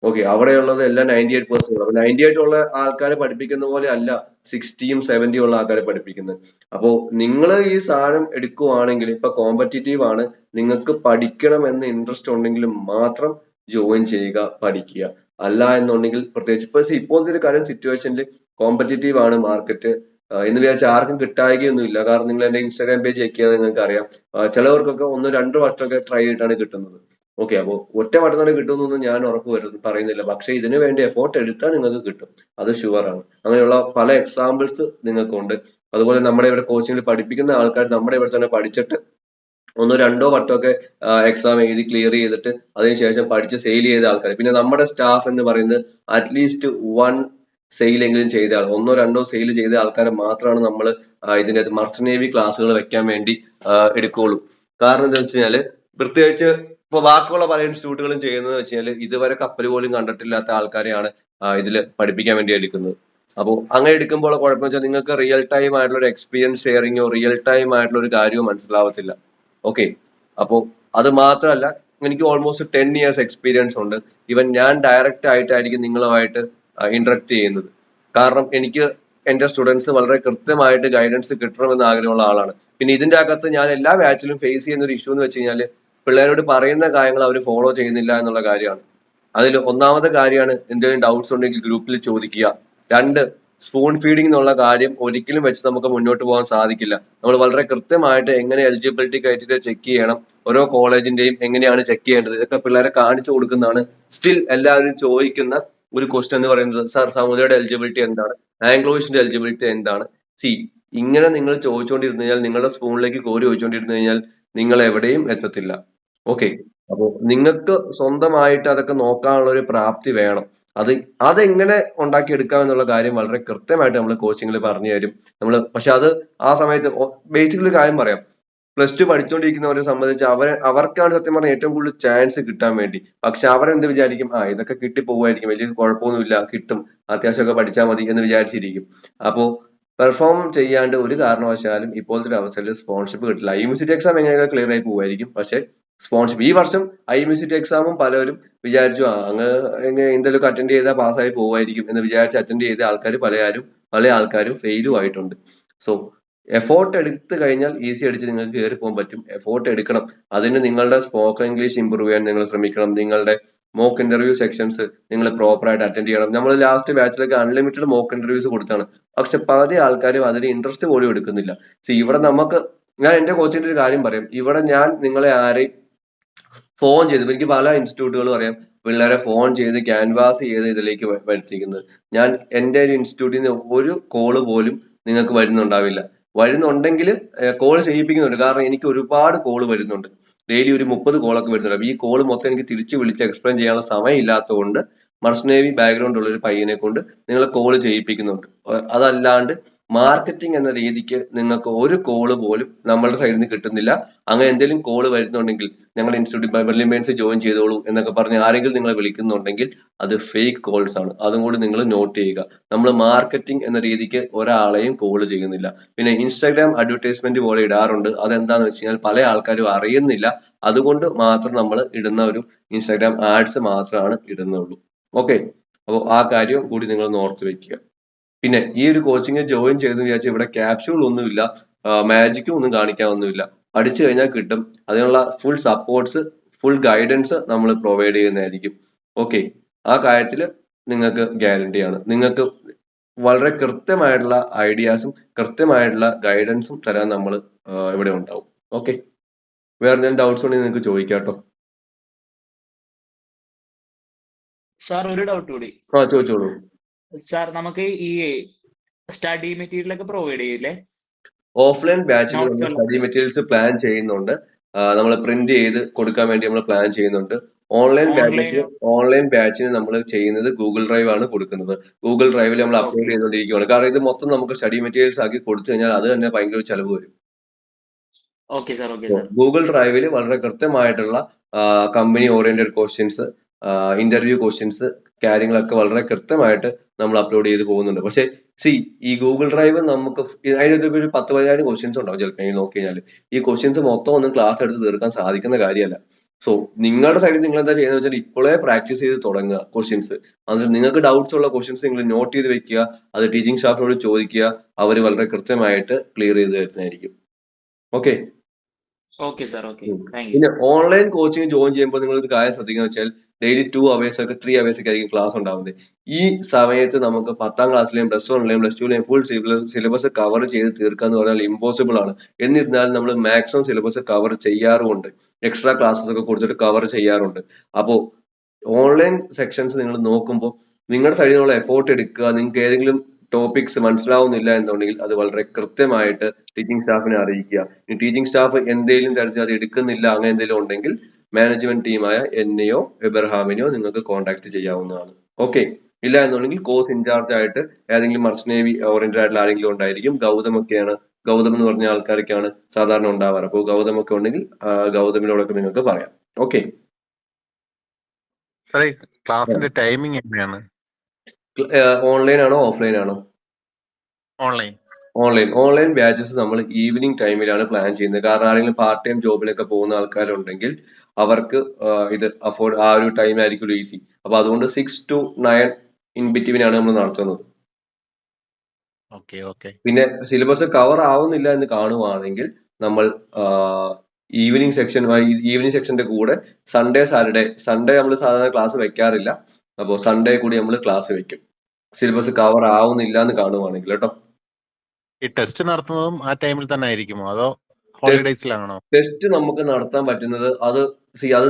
ഓക്കെ, അവിടെയുള്ളത് എല്ലാം 98%. അപ്പൊ 98 ഉള്ള ആൾക്കാരെ പഠിപ്പിക്കുന്ന പോലെ അല്ല 60യും 70യും ഉള്ള ആൾക്കാരെ പഠിപ്പിക്കുന്നത്. അപ്പോ നിങ്ങൾ ഈ സാധനം എടുക്കുവാണെങ്കിൽ ഇപ്പൊ കോമ്പറ്റീറ്റീവ് ആണ്, നിങ്ങൾക്ക് പഠിക്കണം എന്ന് ഇൻട്രസ്റ്റ് ഉണ്ടെങ്കിൽ മാത്രം ജോയിൻ ചെയ്യുക, പഠിക്കുക. അല്ല എന്നുണ്ടെങ്കിൽ പ്രത്യേകിച്ച് ഇപ്പോഴത്തെ ഒരു കറന്റ് സിറ്റുവേഷനിൽ കോമ്പറ്റീറ്റീവ് ആണ് മാർക്കറ്റ് എന്ന് വിചാരിച്ച ആർക്കും കിട്ടായികയൊന്നുമില്ല. കാരണം നിങ്ങൾ എന്റെ ഇൻസ്റ്റാഗ്രാം പേജ് ചെക്ക് ചെയ്താൽ നിങ്ങൾക്ക് അറിയാം, ചിലവർക്കൊക്കെ 1-2 വർഷമൊക്കെ ട്രൈ ചെയ്തിട്ടാണ് കിട്ടുന്നത്. ഓക്കെ, അപ്പോൾ ഒറ്റ വട്ടം തന്നെ കിട്ടുമെന്നൊന്നും ഞാൻ ഉറപ്പ് പറയുന്നില്ല. പക്ഷെ ഇതിനു വേണ്ടി എഫോർട്ട് എടുത്താൽ നിങ്ങൾക്ക് കിട്ടും, അത് ഷുവറാണ്. അങ്ങനെയുള്ള പല എക്സാമ്പിൾസ് നിങ്ങൾക്കുണ്ട്. അതുപോലെ നമ്മുടെ ഇവിടെ കോച്ചിങ്ങിൽ പഠിപ്പിക്കുന്ന ആൾക്കാർ നമ്മുടെ ഇവിടെ തന്നെ പഠിച്ചിട്ട് 1-2 വട്ടമൊക്കെ എക്സാം എഴുതി ക്ലിയർ ചെയ്തിട്ട് അതിനുശേഷം പഠിച്ച് സെയിൽ ചെയ്ത ആൾക്കാർ. പിന്നെ നമ്മുടെ സ്റ്റാഫ് എന്ന് പറയുന്നത് അറ്റ്ലീസ്റ്റ് 1 സെയിലെങ്കിലും ചെയ്ത ആൾ, 1-2 സെയിൽ ചെയ്ത ആൾക്കാരെ മാത്രമാണ് നമ്മൾ ഇതിന്റെ മർച്ചന്റ് നേവി ക്ലാസ്സുകൾ വെക്കാൻ വേണ്ടി എടുക്കുകയുള്ളൂ. കാരണം എന്താ വെച്ച് കഴിഞ്ഞാല്, പ്രത്യേകിച്ച് ഇപ്പൊ ബാക്കിയുള്ള പല ഇൻസ്റ്റിറ്റ്യൂട്ടുകളും ചെയ്യുന്നത് വെച്ച് കഴിഞ്ഞാൽ ഇതുവരെ കപ്പൽ പോലും കണ്ടിട്ടില്ലാത്ത ആൾക്കാരെയാണ് ഇതിൽ പഠിപ്പിക്കാൻ വേണ്ടി എടുക്കുന്നത്. അപ്പോൾ അങ്ങനെ എടുക്കുമ്പോൾ കുഴപ്പം വെച്ചാൽ നിങ്ങൾക്ക് റിയൽ ടൈം ആയിട്ടുള്ള ഒരു എക്സ്പീരിയൻസ് ഷെയറിങ്ങോ റിയൽ ടൈം ആയിട്ടുള്ള ഒരു കാര്യവും മനസ്സിലാവത്തില്ല. ഓക്കെ, അപ്പോൾ അത് മാത്രമല്ല, എനിക്ക് ഓൾമോസ്റ്റ് 10 ഇയേഴ്സ് എക്സ്പീരിയൻസ് ഉണ്ട്. ഈവൻ ഞാൻ ഡയറക്റ്റ് ആയിട്ടായിരിക്കും നിങ്ങളുമായിട്ട് ഇന്ററാക്ട് ചെയ്യുന്നത്. കാരണം എനിക്ക് എന്റെ സ്റ്റുഡൻസ് വളരെ കൃത്യമായിട്ട് ഗൈഡൻസ് കിട്ടണമെന്ന് ആഗ്രഹമുള്ള ആളാണ്. പിന്നെ ഇതിന്റെ അകത്ത് ഞാൻ എല്ലാ ബാച്ചിലും ഫേസ് ചെയ്യുന്ന ഒരു ഇഷ്യൂ എന്ന് വെച്ച് കഴിഞ്ഞാൽ പിള്ളേരോട് പറയുന്ന കാര്യങ്ങൾ അവർ ഫോളോ ചെയ്യുന്നില്ല എന്നുള്ള കാര്യമാണ്. അതിൽ ഒന്നാമത്തെ കാര്യമാണ് എന്തെങ്കിലും ഡൗട്ട്സ് ഉണ്ടെങ്കിൽ ഗ്രൂപ്പിൽ ചോദിക്കുക. 2, സ്പൂൺ ഫീഡിംഗ് എന്നുള്ള കാര്യം ഒരിക്കലും വെച്ച് നമുക്ക് മുന്നോട്ട് പോകാൻ സാധിക്കില്ല. നമ്മൾ വളരെ കൃത്യമായിട്ട് എങ്ങനെ എലിജിബിലിറ്റി ക്രൈറ്റീരിയ ചെക്ക് ചെയ്യണം, ഓരോ കോളേജിന്റെയും എങ്ങനെയാണ് ചെക്ക് ചെയ്യേണ്ടത്, ഇതൊക്കെ പിള്ളേരെ കാണിച്ചു കൊടുക്കുന്നതാണ്. സ്റ്റിൽ എല്ലാവരും ചോദിക്കുന്ന ഒരു ക്വസ്റ്റ്യൻ എന്ന് പറയുന്നത്, സാർ സമുദ്രയുടെ എലിജിബിലിറ്റി എന്താണ്, ആംഗ്ലോയിഷിന്റെ എലിജിബിലിറ്റി എന്താണ്? ഇങ്ങനെ നിങ്ങൾ ചോദിച്ചുകൊണ്ടിരുന്നു കഴിഞ്ഞാൽ, നിങ്ങളുടെ സ്പൂണിലേക്ക് കോരി ചോദിച്ചുകൊണ്ടിരുന്നു കഴിഞ്ഞാൽ നിങ്ങൾ എവിടെയും എത്തത്തില്ല. ഓക്കെ, അപ്പോ നിങ്ങൾക്ക് സ്വന്തമായിട്ട് അതൊക്കെ നോക്കാനുള്ള ഒരു പ്രാപ്തി വേണം. അതെങ്ങനെ ഉണ്ടാക്കിയെടുക്കാം എന്നുള്ള കാര്യം വളരെ കൃത്യമായിട്ട് നമ്മൾ കോച്ചിങ്ങിൽ പറഞ്ഞു തരും. പക്ഷെ അത് ആ സമയത്ത് ബേസിക്കലി കാര്യം പറയാം, +2 പഠിച്ചുകൊണ്ടിരിക്കുന്നവരെ സംബന്ധിച്ച് അവർക്കാണ് സത്യം പറഞ്ഞാൽ ഏറ്റവും കൂടുതൽ ചാൻസ് കിട്ടാൻ വേണ്ടി. പക്ഷെ അവരെന്ത് വിചാരിക്കും, ഇതൊക്കെ കിട്ടി പോകുമായിരിക്കും, വലിയ കുഴപ്പമൊന്നുമില്ല, കിട്ടും, അത്യാവശ്യമൊക്കെ പഠിച്ചാൽ മതി എന്ന് വിചാരിച്ചിരിക്കും. അപ്പോ പെർഫോം ചെയ്യാണ്ട് ഒരു കാരണവശാലും ഇപ്പോഴത്തെ ഒരു അവസരത്തിൽ സ്പോൺഷിപ്പ് കിട്ടില്ല. യൂണിവേഴ്സിറ്റി എക്സാം എങ്ങനെയൊക്കെ ക്ലിയർ ആയി പോകുമായിരിക്കും, പക്ഷെ സ്പോൺഷിപ്പ് ഈ വർഷം യൂണിവേഴ്സിറ്റി എക്സാമും പലരും വിചാരിച്ചു അങ്ങ് എന്തെങ്കിലുമൊക്കെ അറ്റൻഡ് ചെയ്താൽ പാസ്സായി പോകുമായിരിക്കും എന്ന് വിചാരിച്ച് അറ്റൻഡ് ചെയ്ത ആൾക്കാർ പല ആൾക്കാരും ഫെയിലും ആയിട്ടുണ്ട്. സോ എഫോർട്ട് എടുത്തു കഴിഞ്ഞാൽ ഈസി അടിച്ച് നിങ്ങൾക്ക് കയറി പോകാൻ പറ്റും. എഫോർട്ട് എടുക്കണം. അതിന് നിങ്ങളുടെ സ്പോക്കൺ ഇംഗ്ലീഷ് ഇമ്പ്രൂവ് ചെയ്യാൻ നിങ്ങൾ ശ്രമിക്കണം. നിങ്ങളുടെ മോക്ക് ഇന്റർവ്യൂ സെക്ഷൻസ് നിങ്ങൾ പ്രോപ്പറായിട്ട് അറ്റൻഡ് ചെയ്യണം. നമ്മൾ ലാസ്റ്റ് ബാച്ചിലൊക്കെ അൺലിമിറ്റഡ് മോക്ക് ഇന്റർവ്യൂസ് കൊടുത്താണ്. പക്ഷെ പകുതി ആൾക്കാരും അതിന് ഇൻട്രസ്റ്റ് പോലും എടുക്കുന്നില്ല. ഇവിടെ ഞാൻ എന്റെ കോച്ചിന്റെ ഒരു കാര്യം പറയും. ഇവിടെ ഞാൻ നിങ്ങളെ ആരെയും ഫോൺ ചെയ്ത്, എനിക്ക് പല ഇൻസ്റ്റിറ്റ്യൂട്ടുകളും അറിയാം, പിള്ളേരെ ഫോൺ ചെയ്ത് ക്യാൻവാസ് ചെയ്ത് ഇതിലേക്ക് വരുത്തിക്കുന്നത്. ഞാൻ എന്റെ ഒരു ഇൻസ്റ്റിറ്റ്യൂട്ടിൽ നിന്ന് ഒരു കോള് പോലും നിങ്ങൾക്ക് വരുന്നുണ്ടാവില്ല. വരുന്നുണ്ടെങ്കിൽ കോൾ ചെയ്യിപ്പിക്കുന്നുണ്ട്. കാരണം എനിക്ക് ഒരുപാട് കോള് വരുന്നുണ്ട്, ഡെയിലി ഒരു 30 കോളൊക്കെ വരുന്നുണ്ട്. അപ്പൊ ഈ കോള് മൊത്തം എനിക്ക് തിരിച്ച് വിളിച്ച് എക്സ്പ്ലെയിൻ ചെയ്യാനുള്ള സമയം ഇല്ലാത്തതുകൊണ്ട് മർച്ചന്റ് നേവി ബാക്ക്ഗ്രൗണ്ട് ഉള്ള ഒരു പയ്യനെ കൊണ്ട് നിങ്ങളെ കോള് ചെയ്യിപ്പിക്കുന്നുണ്ട്. അതല്ലാണ്ട് മാർക്കറ്റിംഗ് എന്ന രീതിക്ക് നിങ്ങൾക്ക് ഒരു കോള് പോലും നമ്മളുടെ സൈഡിൽ നിന്ന് കിട്ടുന്നില്ല. അങ്ങനെ എന്തെങ്കിലും കോള് വരുന്നുണ്ടെങ്കിൽ ഞങ്ങളുടെ ഇൻസ്റ്റിറ്റ്യൂട്ട് ബെർലിൻ ബെയിൻസ് ജോയിൻ ചെയ്തോളൂ എന്നൊക്കെ പറഞ്ഞ് ആരെങ്കിലും നിങ്ങളെ വിളിക്കുന്നുണ്ടെങ്കിൽ അത് ഫേക്ക് കോൾസ് ആണ്. അതും കൂടി നിങ്ങൾ നോട്ട് ചെയ്യുക. നമ്മൾ മാർക്കറ്റിംഗ് എന്ന രീതിക്ക് ഒരാളെയും കോള് ചെയ്യുന്നില്ല. പിന്നെ ഇൻസ്റ്റാഗ്രാം അഡ്വർടൈസ്മെന്റ് പോലെ ഇടാറുണ്ട്. അതെന്താന്ന് വെച്ച് കഴിഞ്ഞാൽ പല ആൾക്കാരും അറിയുന്നില്ല. അതുകൊണ്ട് മാത്രം നമ്മൾ ഇടുന്ന ഒരു ഇൻസ്റ്റാഗ്രാം ആഡ്സ് മാത്രമാണ് ഇടുന്നുള്ളൂ. ഓക്കെ, അപ്പോൾ ആ കാര്യം കൂടി നിങ്ങൾ ഓർത്ത് വെക്കുക. പിന്നെ ഈ ഒരു കോച്ചിങ് ജോയിൻ ചെയ്തെന്ന് വിചാരിച്ച് ഇവിടെ ക്യാപ്സ്യൂൾ ഒന്നുമില്ല, മാജിക്കും ഒന്നും കാണിക്കാനൊന്നുമില്ല. പഠിച്ചു കഴിഞ്ഞാൽ കിട്ടും. അതിനുള്ള ഫുൾ സപ്പോർട്ട്സ്, ഫുൾ ഗൈഡൻസ് നമ്മൾ പ്രൊവൈഡ് ചെയ്യുന്നതായിരിക്കും. ഓക്കെ, ആ കാര്യത്തിൽ നിങ്ങൾക്ക് ഗ്യാരണ്ടിയാണ്. നിങ്ങൾക്ക് വളരെ കൃത്യമായിട്ടുള്ള ഐഡിയാസും കൃത്യമായിട്ടുള്ള ഗൈഡൻസും തരാൻ നമ്മൾ ഇവിടെ ഉണ്ടാവും. ഓക്കെ, വേറെ ഞാൻ ഡൗട്ട്സ് ഉണ്ടെങ്കിൽ നിങ്ങൾക്ക് ചോദിക്കാം കേട്ടോ. സാർ ഒരു ഡൗട്ട് കൂടി. ചോദിച്ചോളൂ. സാർ നമുക്ക് ഈ സ്റ്റഡി മെറ്റീരിയൽ ഒക്കെ പ്രൊവൈഡ് ചെയ്യില്ലേ? ഓഫ്ലൈൻ ബാച്ചിൽ നമ്മൾ സ്റ്റഡി മെറ്റീരിയൽസ് പ്ലാൻ ചെയ്യുന്നുണ്ട്. നമ്മൾ പ്രിന്റ് ചെയ്ത് കൊടുക്കാൻ വേണ്ടി നമ്മൾ പ്ലാൻ ചെയ്യുന്നുണ്ട്. ഓൺലൈൻ ബാച്ചിന് നമ്മൾ ചെയ്യുന്നത് ഗൂഗിൾ ഡ്രൈവ് ആണ് കൊടുക്കുന്നത്. ഗൂഗിൾ ഡ്രൈവിൽ നമ്മൾ അപ്ലോഡ് ചെയ്തുകൊണ്ടിരിക്കുകയാണ്. കാരണം ഇത് മൊത്തം നമുക്ക് സ്റ്റഡി മെറ്റീരിയൽസ് ആക്കി കൊടുത്തു കഴിഞ്ഞാൽ അത് തന്നെ ഭയങ്കര ചെലവ് വരും. ഗൂഗിൾ ഡ്രൈവിൽ വളരെ കൃത്യമായിട്ടുള്ള company oriented questions, interview questions കാര്യങ്ങളൊക്കെ വളരെ കൃത്യമായിട്ട് നമ്മൾ അപ്ലോഡ് ചെയ്ത് പോകുന്നുണ്ട്. പക്ഷെ ഈ ഗൂഗിൾ ഡ്രൈവ് നമുക്ക് അതിനകത്ത് ഒരു 10,000 ക്വസ്റ്റ്യൻസ് ഉണ്ടാവും ചിലപ്പോൾ നോക്കി കഴിഞ്ഞാൽ. ഈ ക്വസ്റ്റ്യൻസ് മൊത്തം ഒന്നും ക്ലാസ് എടുത്ത് തീർക്കാൻ സാധിക്കുന്ന കാര്യമല്ല. സോ നിങ്ങളുടെ സൈഡിൽ നിങ്ങൾ എന്താ ചെയ്യുന്നത് വെച്ചാൽ ഇപ്പോഴേ പ്രാക്ടീസ് ചെയ്ത് തുടങ്ങുക ക്വസ്റ്റ്യൻസ്. എന്നിട്ട് നിങ്ങൾക്ക് ഡൗട്ട്സ് ഉള്ള ക്വസ്റ്റ്യൻസ് നിങ്ങൾ നോട്ട് ചെയ്ത് വെക്കുക, അത് ടീച്ചിങ് സ്റ്റാഫിനോട് ചോദിക്കുക, അവർ വളരെ കൃത്യമായിട്ട് ക്ലിയർ ചെയ്ത് തരുന്നതായിരിക്കും. Okay. Okay sir, okay, thank U. പിന്നെ ഓൺലൈൻ കോച്ചിങ് ജോയിൻ ചെയ്യുമ്പോൾ നിങ്ങൾ ഒരു കാര്യം ശ്രദ്ധിക്കുക വെച്ചാൽ ഡെയിലി 2 hours ഒക്കെ 3 hours ഒക്കെ ആയിരിക്കും ക്ലാസ് ഉണ്ടാവുന്നത്. ഈ സമയത്ത് നമുക്ക് 10ാം ക്ലാസ്സിലെയും +1ലെയും +2ലെയും ഫുൾ സിലബസ് കവർ ചെയ്ത് തീർക്കുക എന്ന് പറഞ്ഞാൽ ഇമ്പോസിബിൾ ആണ്. എന്നിരുന്നാലും നമ്മൾ മാക്സിമം സിലബസ് കവർ ചെയ്യാറുമുണ്ട്, എക്സ്ട്രാ ക്ലാസ്സസ് ഒക്കെ കൊടുത്തിട്ട് കവർ ചെയ്യാറുണ്ട്. അപ്പോൾ ഓൺലൈൻ സെക്ഷൻസ് നിങ്ങൾ നോക്കുമ്പോൾ നിങ്ങളുടെ സൈഡിൽ നിന്നുള്ള എഫോർട്ട് എടുക്കുക. നിങ്ങൾക്ക് ഏതെങ്കിലും ടോപ്പിക്സ് മനസ്സിലാവുന്നില്ല എന്നുണ്ടെങ്കിൽ അത് വളരെ കൃത്യമായിട്ട് ടീച്ചിങ് സ്റ്റാഫിനെ അറിയിക്കുക. ഇനി ടീച്ചിങ് സ്റ്റാഫ് എന്തെങ്കിലും തരത്തിൽ അത് എടുക്കുന്നില്ല, അങ്ങനെ എന്തെങ്കിലും ഉണ്ടെങ്കിൽ മാനേജ്മെന്റ് ടീമായ എന്നെയോ എബ്രഹാമിനെയോ നിങ്ങൾക്ക് കോൺടാക്ട് ചെയ്യാവുന്നതാണ്. ഓക്കെ. ഇല്ല എന്നുണ്ടെങ്കിൽ കോഴ്സ് ഇൻചാർജ് ആയിട്ട് ഏതെങ്കിലും മർച്ചന്റ് നേവി ഓറിയന്റഡ് ആയിട്ടുള്ള ആരെങ്കിലും ഉണ്ടായിരിക്കും. ഗൗതം എന്ന് പറഞ്ഞ ആൾക്കാർക്കാണ് സാധാരണ ഉണ്ടാവാറ്. അപ്പോൾ ഗൗതം ഒക്കെ ഉണ്ടെങ്കിൽ ഗൗതമിനോടൊക്കെ നിങ്ങൾക്ക് പറയാം. ഓക്കെ. സാറേ, ക്ലാസിന്റെ ടൈമിംഗ് എങ്ങനെയാണ്? ഓൺലൈൻ ആണോ ഓഫ്ലൈൻ ആണോ? ഓൺലൈൻ. ഓൺലൈൻ ബാച്ചസ് നമ്മൾ ഈവനിങ് ടൈമിലാണ് പ്ലാൻ ചെയ്യുന്നത്. കാരണം ആരെങ്കിലും പാർട്ട് ടൈം ജോബിനൊക്കെ പോകുന്ന ആൾക്കാരുണ്ടെങ്കിൽ അവർക്ക് ഇത് അഫോർഡ് ആ ഒരു ടൈമിലായിരിക്കും ഈസി. അപ്പൊ അതുകൊണ്ട് 6 to 9 ഇൻ ബിറ്റ്വീൻ ആണ് നമ്മൾ നടത്തുന്നത്. പിന്നെ സിലബസ് കവർ ആവുന്നില്ല എന്ന് കാണുവാണെങ്കിൽ നമ്മൾ ഈവനിങ് സെക്ഷന്റെ കൂടെ സൺഡേ നമ്മൾ സാധാരണ ക്ലാസ് വെക്കാറില്ല. അപ്പോൾ സൺഡേ കൂടി നമ്മൾ ക്ലാസ് വെക്കും, സിലബസ് കവർ ആവുന്നില്ല എന്ന് കാണുവാണെങ്കിൽ കേട്ടോ. ഈ ടെസ്റ്റ് നടത്തുന്നതും ആ ടൈമിൽ തന്നെ ആയിരിക്കുമോ അതോ ഹോളിഡേയ്സിലാണോ? ടെസ്റ്റ് നമുക്ക് നടത്താൻ പറ്റുന്നത് അത്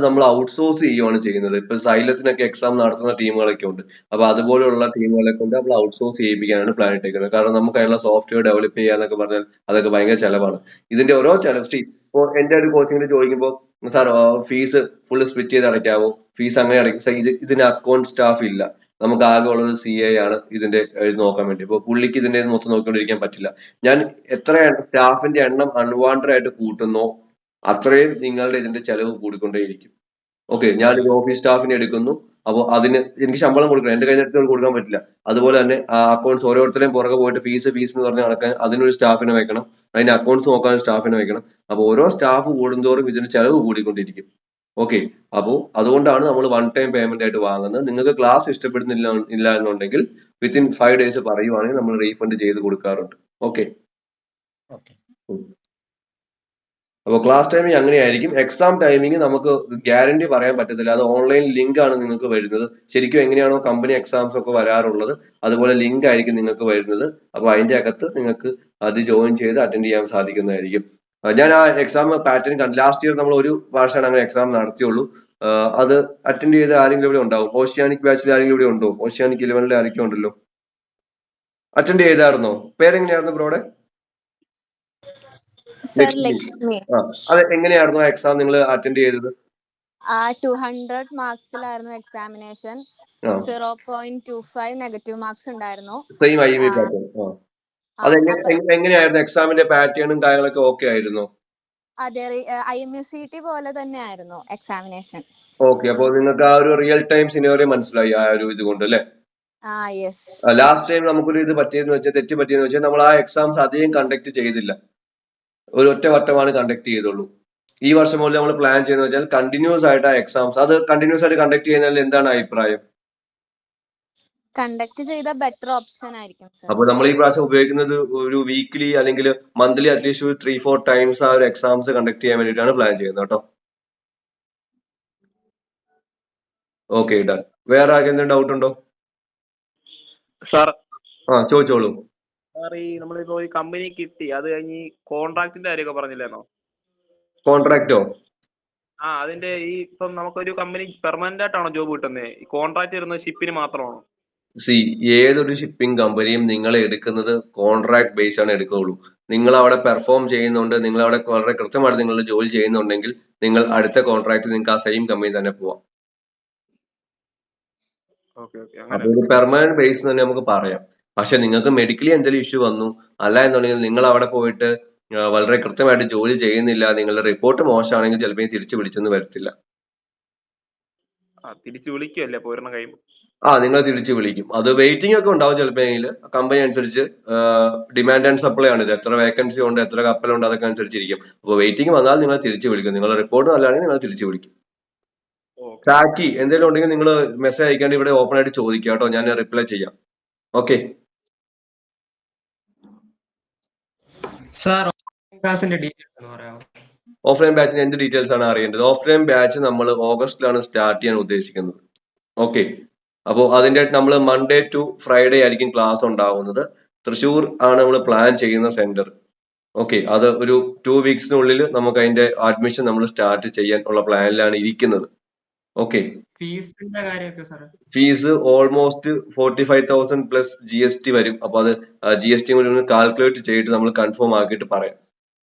നമ്മൾ ഔട്ട്സോഴ്സ് ചെയ്യുകയാണ് ചെയ്യുന്നത്. ഇപ്പൊ സൈലത്തിനൊക്കെ എക്സാം നടത്തുന്ന ടീമുകളൊക്കെ ഉണ്ട്. അപ്പൊ അതുപോലെയുള്ള ടീമുകളെ കൊണ്ട് നമ്മൾ ഔട്ട്സോഴ്സ് ചെയ്യിപ്പിക്കാനാണ് പ്ലാൻ ഇട്ടേക്കുന്നത്. കാരണം നമുക്ക് അതിനുള്ള സോഫ്റ്റ്വെയർ ഡെവലപ്പ് ചെയ്യാന്നൊക്കെ പറഞ്ഞാൽ അതൊക്കെ ഭയങ്കര ചെലവാണ്. ഇതിന്റെ ഓരോ ചെലവ് ഇപ്പോൾ എന്റെ ഒരു കോച്ചിങ്ങിന് ചോദിക്കുമ്പോൾ സാർ ഫീസ് ഫുള്ള് സ്പ്ലിറ്റ് ചെയ്ത് അടയ്ക്കാവോ, ഫീസ് അങ്ങനെ അടയ്ക്കും. ഇതിന് അക്കൗണ്ട് സ്റ്റാഫ് ഇല്ല, നമുക്ക് ആകെ ഉള്ളത് CA ആണ് ഇതിന്റെ എഴുതി നോക്കാൻ വേണ്ടി. ഇപ്പൊ പുള്ളിക്ക് ഇതിന്റെ മൊത്തം നോക്കിക്കൊണ്ടിരിക്കാൻ പറ്റില്ല. ഞാൻ എത്ര സ്റ്റാഫിന്റെ എണ്ണം അൺവാണ്ടഡ് ആയിട്ട് കൂട്ടുന്നോ അത്രയും നിങ്ങളുടെ ഇതിന്റെ ചെലവ് കൂടിക്കൊണ്ടേയിരിക്കും. ഓക്കെ. ഞാൻ ഒരു ഓഫീസ് സ്റ്റാഫിനെ എടുക്കുന്നു, അപ്പോൾ അതിന് എനിക്ക് ശമ്പളം കൊടുക്കണം, എന്റെ കയ്യിൽ കൊടുക്കാൻ പറ്റില്ല. അതുപോലെ തന്നെ ആ അക്കൗണ്ട്സ് ഓരോരുത്തരെയും പുറകെ പോയിട്ട് ഫീസ് എന്ന് പറഞ്ഞ് നടക്കാൻ അതിനൊരു സ്റ്റാഫിനെ വെക്കണം, അതിന്റെ അക്കൗണ്ട്സ് നോക്കാൻ സ്റ്റാഫിനെ വെക്കണം. അപ്പൊ ഓരോ സ്റ്റാഫ് കൂടുന്തോറും ഇതിന്റെ ചെലവ് കൂടിക്കൊണ്ടിരിക്കും. ഓക്കെ. അപ്പോൾ അതുകൊണ്ടാണ് നമ്മൾ 1 ടൈം പേയ്മെന്റ് ആയിട്ട് വാങ്ങുന്നത്. നിങ്ങൾക്ക് ക്ലാസ് ഇഷ്ടപ്പെടുന്നില്ല എന്നുണ്ടെങ്കിൽ വിത്തിൻ 5 days പറയുവാണെങ്കിൽ നമ്മൾ റീഫണ്ട് ചെയ്ത് കൊടുക്കാറുണ്ട്. ഓക്കെ. അപ്പോൾ ക്ലാസ് ടൈമിംഗ് അങ്ങനെയായിരിക്കും. എക്സാം ടൈമിംഗ് നമുക്ക് ഗ്യാരണ്ടി പറയാൻ പറ്റത്തില്ല. അത് ഓൺലൈൻ ലിങ്ക് ആണ് നിങ്ങൾക്ക് വരുന്നത്. ശരിക്കും എങ്ങനെയാണോ കമ്പനി എക്സാംസ് ഒക്കെ വരാറുള്ളത് അതുപോലെ ലിങ്ക് ആയിരിക്കും നിങ്ങൾക്ക് വരുന്നത്. അപ്പൊ അതിന്റെ അകത്ത് നിങ്ങൾക്ക് അത് ജോയിൻ ചെയ്ത് അറ്റൻഡ് ചെയ്യാൻ സാധിക്കുന്നതായിരിക്കും. ഞാൻ ആ എക്സാം പാറ്റേൺ കണ്ടു. ലാസ്റ്റ് ഇയർ നമ്മൾ ഒരു വർഷമാണ് അങ്ങനെ എക്സാം നടത്തിയുള്ളൂ. അത് അറ്റൻഡ് ചെയ്ത് ആരെങ്കിലും ഇവിടെ ഉണ്ടാവും? ഓഷ്യാനിക് ബാച്ചിൽ ആരെങ്കിലും ഇവിടെ ഉണ്ടോ? ഓഷ്യാനിക് 11 ആരെങ്കിലും ഉണ്ടല്ലോ. അറ്റൻഡ് ചെയ്തായിരുന്നോ? പേരെങ്ങനെയായിരുന്നു ബ്രോയുടെ? ലക്ഷ്മി. അതെ. എങ്ങനെയായിരുന്നു എക്സാം നിങ്ങൾ അറ്റൻഡ് ചെയ്തത്? 200 മാർക്സിലായിരുന്നു എക്സാമിനേഷൻ. 0.25 നെഗറ്റീവ് മാർക്സ് ഉണ്ടായിരുന്നു. Same IME pattern. അത് എങ്ങനെയായിരുന്നു എക്സാമിന്റെ പാറ്റേണും കാര്യങ്ങളൊക്കെ ഓക്കെ ആയിരുന്നോ? അതെ, IMUCT പോലെ തന്നെ ആയിരുന്നു എക്സാമിനേഷൻ. ഓക്കെ. അപ്പോൾ നിങ്ങൾക്ക് ആ ഒരു റിയൽ ടൈം സിനാരിയോ മനസ്സിലായി ആ ഒരു ഇത് കൊണ്ട് അല്ലേ? യെസ്. ലാസ്റ്റ് ടൈം നമുക്കൊരു ഇത് തെറ്റ് പറ്റിയെന്ന് വെച്ചാൽ നമ്മൾ ആ എക്സാംസ് അധികം കണ്ടക്ട് ചെയ്തില്ല, ഒരു ഒറ്റ വട്ടമാണ് കണ്ടക്ട് ചെയ്തുള്ളൂ. ഈ വർഷം മുതൽ നമ്മൾ പ്ലാൻ ചെയ്യുന്നത് വെച്ചാൽ കണ്ടിന്യൂസ് ആയിട്ട് ആ എക്സാംസ് അത് കണ്ടിന്യൂസ് ആയിട്ട് കണ്ടക്ട് ചെയ്യുന്നതിൽ എന്താണ് അഭിപ്രായം? കണ്ടക്ട് ചെയ്ത ബെറ്റർ ഓപ്ഷൻ ആയിരിക്കും സർ. അപ്പൊ നമ്മൾ ഈ പ്രാവശ്യം ഉപയോഗിക്കുന്നത് ഒരു വീക്ക്ലി അല്ലെങ്കിൽ മന്ത്ലി അറ്റ്ലീസ്റ്റ് 3-4 ടൈംസ് ആ ഒരു എക്സാംസ് കണ്ടക്ട് ചെയ്യാൻ വേണ്ടിയിട്ടാണ് പ്ലാൻ ചെയ്യുന്നത് കേട്ടോ. ഓക്കെ. ഡൺ. വേറെ ആർക്കെന്തെങ്കിലും ഡൗട്ട് ഉണ്ടോ? സാർ ചോദിച്ചോളൂ. സാർ, ഈ നമ്മളിപ്പോ ഒരു കമ്പനി കിട്ടി, അത് കഴിഞ്ഞ് കോൺട്രാക്ടിന്റെ കാര്യമൊക്കെ പറഞ്ഞില്ലായിരുന്നോ? കോൺട്രാക്റ്റോ? അതിന്റെ ഈ ഇപ്പം നമുക്കൊരു കമ്പനി പെർമനന്റ് ആയിട്ടാണോ ജോബ് കിട്ടുന്നത്? ഈ കോൺട്രാക്ട് വരുന്നത് ഷിപ്പിന് മാത്രമാണോ? ഏതൊരു ഷിപ്പിംഗ് കമ്പനിയും നിങ്ങൾ എടുക്കുന്നത് കോൺട്രാക്ട് ബേസ് ആണ് എടുക്കുകയുള്ളൂ. നിങ്ങൾ അവിടെ പെർഫോം ചെയ്യുന്നുണ്ട്, നിങ്ങൾ അവിടെ വളരെ കൃത്യമായിട്ട് നിങ്ങളുടെ ജോലി ചെയ്യുന്നുണ്ടെങ്കിൽ നിങ്ങൾ അടുത്ത കോൺട്രാക്ട് നിങ്ങൾക്ക് ആ സെയിം കമ്പനി തന്നെ പോവാം. അതൊരു പെർമനന്റ് ബേസ് തന്നെ നമുക്ക് പറയാം. പക്ഷെ നിങ്ങൾക്ക് മെഡിക്കലി എന്തെങ്കിലും ഇഷ്യൂ വന്നു അല്ല എന്നുണ്ടെങ്കിൽ നിങ്ങൾ അവിടെ പോയിട്ട് വളരെ കൃത്യമായിട്ട് ജോലി ചെയ്യുന്നില്ല, നിങ്ങളുടെ റിപ്പോർട്ട് മോശമാണെങ്കിൽ ചിലപ്പോൾ തിരിച്ചു വിളിച്ചെന്ന് വരത്തില്ല. തിരിച്ചു വിളിക്കുമല്ലേ അപ്പൊ ഒരെണ്ണം കഴിയുമ്പോൾ? നിങ്ങൾ തിരിച്ച് വിളിക്കും. അത് വെയിറ്റിംഗ് ഒക്കെ ഉണ്ടാവും ചിലപ്പോൾ. കമ്പനി അനുസരിച്ച് ഡിമാൻഡ് ആൻഡ് സപ്ലൈ ആണ് ഇത്. എത്ര വേക്കൻസി ഉണ്ട്, എത്ര കപ്പലുണ്ട്, അതൊക്കെ അനുസരിച്ചിരിക്കും. അപ്പോൾ വെയിറ്റിംഗ് വന്നാൽ നിങ്ങൾ തിരിച്ച് വിളിക്കും. നിങ്ങളുടെ റിപ്പോർട്ട് നല്ലതാണെങ്കിൽ നിങ്ങൾ തിരിച്ച് വിളിക്കും. ബാക്കി എന്തെങ്കിലും ഉണ്ടെങ്കിൽ നിങ്ങൾ മെസ്സേജ് അയക്കാണ്ട് ഇവിടെ ഓപ്പൺ ആയിട്ട് ചോദിക്കുക കേട്ടോ, ഞാൻ റിപ്ലൈ ചെയ്യാം. ഓക്കെ സാർ ക്ലാസിന്റെ ഡീറ്റെയിൽസ് ഒന്ന് പറയാമോ? ഓഫ്ലൈൻ ബാച്ചിന് എന്ത് ഡീറ്റെയിൽസ് ആണ് അറിയേണ്ടത്? ഓഫ്ലൈൻ ബാച്ച് നമ്മൾ ഓഗസ്റ്റിലാണ് സ്റ്റാർട്ട് ചെയ്യാൻ ഉദ്ദേശിക്കുന്നത്. ഓക്കെ, അപ്പോൾ അതിന്റെ നമ്മൾ മൺഡേ ടു ഫ്രൈഡേ ആയിരിക്കും ക്ലാസ് ഉണ്ടാവുന്നത്. തൃശ്ശൂർ ആണ് നമ്മൾ പ്ലാൻ ചെയ്യുന്ന സെന്റർ. ഓക്കെ, അത് ഒരു 2 വീക്സിനുള്ളിൽ നമുക്ക് അതിന്റെ അഡ്മിഷൻ നമ്മൾ സ്റ്റാർട്ട് ചെയ്യാൻ ഉള്ള പ്ലാനിലാണ് ഇരിക്കുന്നത്. ഓക്കെ, ഫീസിന്റെ കാര്യമൊക്കെ sir? Fees almost 45,000 plus GST വരും. അപ്പൊ അത് GST കൂടി ഒന്ന് കാൽക്കുലേറ്റ് ചെയ്തിട്ട് നമ്മൾ കൺഫേം ആക്കിയിട്ട് പറയാം.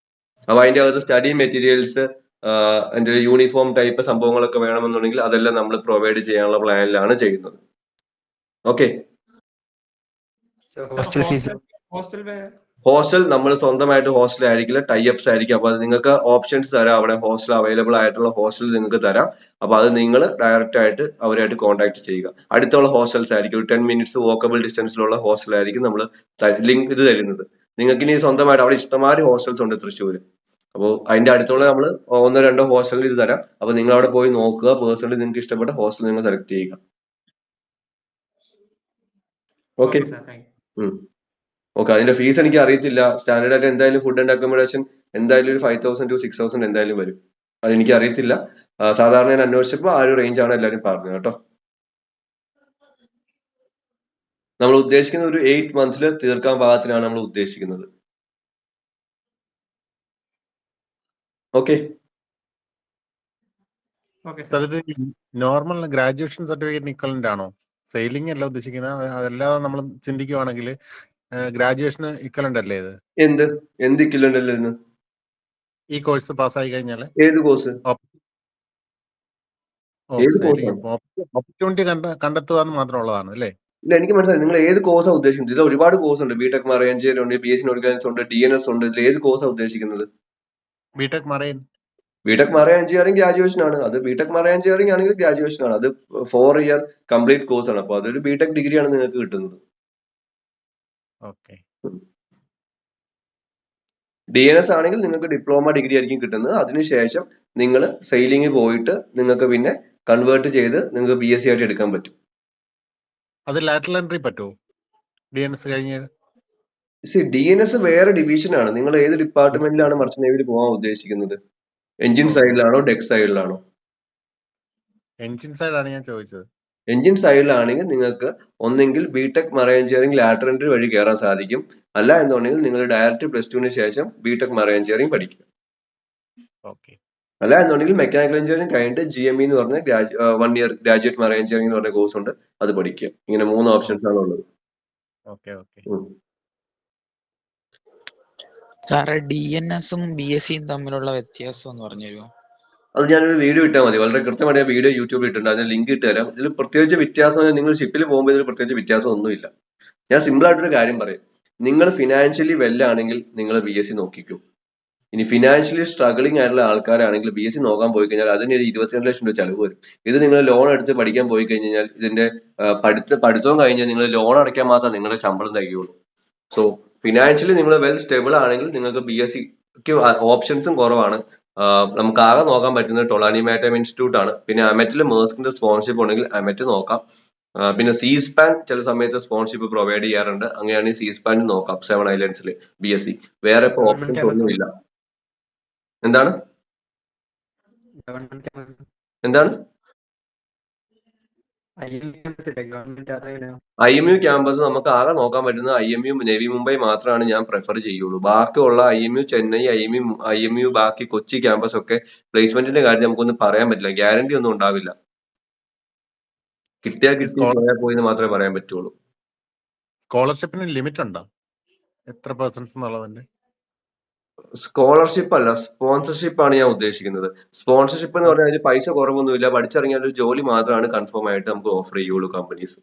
അപ്പൊ അതിന്റെ അകത്ത് സ്റ്റഡി മെറ്റീരിയൽസ്, എന്തെങ്കിലും യൂണിഫോം ടൈപ്പ് സംഭവങ്ങളൊക്കെ വേണമെന്നുണ്ടെങ്കിൽ അതെല്ലാം നമ്മൾ പ്രൊവൈഡ് ചെയ്യാനുള്ള പ്ലാനിലാണ് ചെയ്യുന്നത്. ഓക്കെ, ഹോസ്റ്റൽ നമ്മൾ സ്വന്തമായിട്ട് ഹോസ്റ്റൽ ആയിരിക്കില്ല, ടൈഅപ്സ് ആയിരിക്കും. അപ്പൊ അത് നിങ്ങൾക്ക് ഓപ്ഷൻസ് തരാം. അവിടെ ഹോസ്റ്റൽ അവൈലബിൾ ആയിട്ടുള്ള ഹോസ്റ്റൽ നിങ്ങൾക്ക് തരാം. അപ്പൊ അത് നിങ്ങൾ ഡയറക്റ്റ് ആയിട്ട് അവരായിട്ട് കോൺടാക്ട് ചെയ്യുക. അടുത്തുള്ള ഹോസ്റ്റൽസ് ആയിരിക്കും, ഒരു 10 മിനിറ്റ്സ് വോക്കബിൾ ഡിസ്റ്റൻസിലുള്ള ഹോസ്റ്റൽ ആയിരിക്കും നമ്മൾ ലിങ്ക് ഇത് തരുന്നത്. നിങ്ങൾക്ക് ഇനി സ്വന്തമായിട്ട് അവിടെ ഇഷ്ടംമാതിരി ഹോസ്റ്റൽസ് ഉണ്ട് തൃശ്ശൂര്. അപ്പോൾ അതിന്റെ അടുത്തുള്ള നമ്മൾ 1-2 ഹോസ്റ്റലിൽ ഇത് തരാം. അപ്പൊ നിങ്ങൾ അവിടെ പോയി നോക്കുക. പേഴ്സണലി നിങ്ങൾക്ക് ഇഷ്ടപ്പെട്ട ഹോസ്റ്റൽ നിങ്ങൾ സെലക്ട് ചെയ്യുക. ഓക്കെ ഓക്കെ, അതിന്റെ ഫീസ് എനിക്ക് അറിയത്തില്ല. സ്റ്റാൻഡേർഡ് ആയിട്ട് എന്തായാലും ഫുഡ് ആൻഡ് അക്കോമഡേഷൻ എന്തായാലും ഒരു 5,000 to 6,000 എന്തായാലും വരും. അതെനിക്ക് അറിയത്തില്ല. സാധാരണ ഞാൻ അന്വേഷിച്ചപ്പോൾ ആ ഒരു റേഞ്ച് ആണ് എല്ലാവരും പറഞ്ഞത് കേട്ടോ. നമ്മൾ ഉദ്ദേശിക്കുന്നത് ഒരു 8 മന്ത്സിൽ തീർക്കാൻ പാകത്തിനാണ് നമ്മൾ ഉദ്ദേശിക്കുന്നത്. ഓക്കെ, സാർ ഇത് നോർമൽ ഗ്രാജുവേഷൻ സർട്ടിഫിക്കറ്റ് ഇക്വലന്റ് ആണോ? സെയിലിംഗ് അല്ല ഉദ്ദേശിക്കുന്നത്, അതല്ലാതെ നമ്മൾ ചിന്തിക്കുവാണെങ്കിൽ ഗ്രാജുവേഷന് ഇക്വലന്റ് അല്ലേ ഇത്? എന്ത് ഇക്വലന്റ് അല്ലേ? ഈ കോഴ്സ് പാസ്സായി കഴിഞ്ഞാൽ ഏത് കോഴ്സ്? ഓപ്പർച്യൂണിറ്റി കണ്ടെത്തുക എന്ന് മാത്രമുള്ളതാണ് അല്ലേ? ഇല്ല, എനിക്ക് മനസ്സിലായി. നിങ്ങൾ ഏത് കോഴ്സാണ് ഉദ്ദേശിക്കുന്നത്? ഇതിൽ ഒരുപാട് കോഴ്സ് ഉണ്ട്. ബിടെക് മറൈൻ എഞ്ചിനീയർ ഉണ്ട്, BSc നോട്ടിക്കൽസ് ഉണ്ട്, DNS ഉണ്ട്. ഇതിൽ ഏത് കോഴ്സാണ് ഉദ്ദേശിക്കുന്നത്? ബിടെക് മറൈൻ എഞ്ചിനീയറിംഗ് ഗ്രാജുവേഷൻ ആണ്. അത് ബിടെക് മറൈൻ എഞ്ചിനീയറിംഗ് ആണെങ്കിൽ ഗ്രാജുവേഷൻ ആണ്. അത് 4 ഇയർ കംപ്ലീറ്റ് കോഴ്സ് ആണ്. അപ്പൊ അതൊരു ബിടെക് ഡിഗ്രിയാണ് നിങ്ങൾക്ക് കിട്ടുന്നത്. ഓക്കെ. DNS ആണെങ്കിൽ നിങ്ങൾക്ക് ഡിപ്ലോമ ഡിഗ്രി ആയിരിക്കും കിട്ടുന്നത്. അതിനുശേഷം നിങ്ങൾ സെയിലിംഗ് പോയിട്ട് നിങ്ങൾക്ക് പിന്നെ കൺവേർട്ട് ചെയ്ത് നിങ്ങൾക്ക് BSc ആയിട്ട് എടുക്കാൻ പറ്റും. അത് ലാറ്ററൽ എൻട്രി പറ്റുമോ DNS കഴിഞ്ഞ്? DNS വേറെ ഡിവിഷൻ ആണ്. നിങ്ങൾ ഏത് ഡിപ്പാർട്ട്മെന്റിലാണ് മർച്ചന്റ് നേവിയിൽ പോകാൻ ഉദ്ദേശിക്കുന്നത്? എഞ്ചിൻ സൈഡിലാണോ ഡെക്ക് സൈഡിലാണോ? എഞ്ചിൻ സൈഡാണ് ഞാൻ ചോദിച്ചത്. എഞ്ചിൻ സൈഡിലാണെങ്കിൽ നിങ്ങൾക്ക് ഒന്നെങ്കിൽ B Tech marine engineering lateral entry വഴി കയറാൻ സാധിക്കും. അല്ല എന്നുണ്ടെങ്കിൽ നിങ്ങൾ ഡയറക്റ്റ് +2 ശേഷം ബിടെക് മറൈൻ എഞ്ചിനീയറിംഗ് പഠിക്കുക. ഓക്കെ. അല്ല എന്നുണ്ടെങ്കിൽ മെക്കാനിക്കൽ എഞ്ചിനീയറിംഗ് കഴിഞ്ഞിട്ട് GME എന്ന് പറഞ്ഞ 1 ഇയർ ഗ്രാജുവേറ്റ് മറൈൻ എഞ്ചിനീയറിംഗ് എന്ന് പറഞ്ഞ കോഴ്സ് ഉണ്ട്, അത് പഠിക്കുക. ഇങ്ങനെ 3 ഓപ്ഷൻസ് ആണ് ഉള്ളത്. ഓക്കെ. സാറേ, DNSഉം BScയും തമ്മിലുള്ള വ്യത്യാസം എന്ന് പറഞ്ഞുതരുമോ? അത് ഞാനൊരു വീഡിയോ ഇട്ടാൽ മതി. വളരെ കൃത്യമായിട്ട് ഞാൻ വീഡിയോ യൂട്യൂബിൽ ഇട്ടിട്ടുണ്ട്. അതിന് ലിങ്ക് ഇട്ട് തരാം. ഇതിൽ പ്രത്യേകിച്ച് വ്യത്യാസം, നിങ്ങൾ ഷിപ്പിൽ പോകുമ്പോൾ ഇതിൽ പ്രത്യേകിച്ച് വ്യത്യാസം ഒന്നുമില്ല. ഞാൻ സിമ്പിൾ ആയിട്ടൊരു കാര്യം പറയും. നിങ്ങൾ ഫിനാൻഷ്യലി വെല്ലാണെങ്കിൽ നിങ്ങൾ BSc നോക്കിക്കൂ. ഇനി ഫിനാൻഷ്യലി സ്ട്രഗിളിംഗ് ആയിട്ടുള്ള ആൾക്കാരാണെങ്കിൽ BSc നോക്കാൻ പോയി കഴിഞ്ഞാൽ അതിന് ഒരു 22 ലക്ഷം രൂപ ചെലവ് വരും. ഇത് നിങ്ങൾ ലോൺ എടുത്ത് പഠിക്കാൻ പോയി കഴിഞ്ഞാൽ ഇതിന്റെ പഠിത്തവും കഴിഞ്ഞാൽ നിങ്ങൾ ലോൺ അടയ്ക്കാൻ മാത്രമേ നിങ്ങളുടെ ശമ്പളം തികയുള്ളൂ. സോ ഫിനാൻഷ്യലി നിങ്ങൾ വെൽ സ്റ്റേബിൾ ആണെങ്കിൽ നിങ്ങൾക്ക് BScക്ക് ഓപ്ഷൻസും കുറവാണ്. നമുക്ക് ആകെ നോക്കാൻ പറ്റുന്നത് ടൊളാനി മാരിടൈം ഇൻസ്റ്റിറ്റ്യൂട്ട് ആണ്. പിന്നെ അമെറ്റിൽ മേഴ്സിന്റെ സ്പോൺഷിപ്പ് ഉണ്ടെങ്കിൽ അമെറ്റ് നോക്കാം. പിന്നെ സീസ്പാൻ ചില സമയത്ത് സ്പോൺഷിപ്പ് പ്രൊവൈഡ് ചെയ്യാറുണ്ട്. അങ്ങനെയാണെങ്കിൽ സീസ്പാൻ നോക്കാം 7 ഐലൻഡ്സിൽ BSc. വേറെ ഇപ്പൊ ഓപ്ഷൻസ് ഒന്നുമില്ല. എന്താണ് IMU ക്യാമ്പസ് നമുക്ക് ആകെ നോക്കാൻ പറ്റുന്നത് IMU നേവി മുംബൈ മാത്രമാണ് ഞാൻ പ്രിഫർ ചെയ്യുള്ളൂ. ബാക്കിയുള്ള IMU ചെന്നൈ, IMU ബാക്കി കൊച്ചി ക്യാമ്പസ് ഒക്കെ പ്ലേസ്മെന്റിന്റെ കാര്യത്തിൽ നമുക്കൊന്നും പറയാൻ പറ്റില്ല. ഗ്യാരണ്ടി ഒന്നും ഉണ്ടാവില്ല. കിട്ടിയാൽ കിട്ടി, പോയാൽ പോയി എന്ന് മാത്രമേ പറയാൻ പറ്റുള്ളൂ. സ്കോളർഷിപ്പിന് ലിമിറ്റ് ഉണ്ടോ? എത്ര പെർസെന്റ് എന്നുള്ളതിന്റെ? സ്കോളർഷിപ്പ് അല്ല, സ്പോൺസർഷിപ്പ് ആണ് ഞാൻ ഉദ്ദേശിക്കുന്നത്. സ്പോൺസർഷിപ്പ് എന്ന് പറഞ്ഞാൽ പൈസ കുറവൊന്നുമില്ല. പഠിച്ചിറങ്ങിയാൽ ഒരു ജോലി മാത്രമാണ് കൺഫേം ആയിട്ട് നമുക്ക് ഓഫർ ചെയ്യുള്ളൂ കമ്പനീസ്.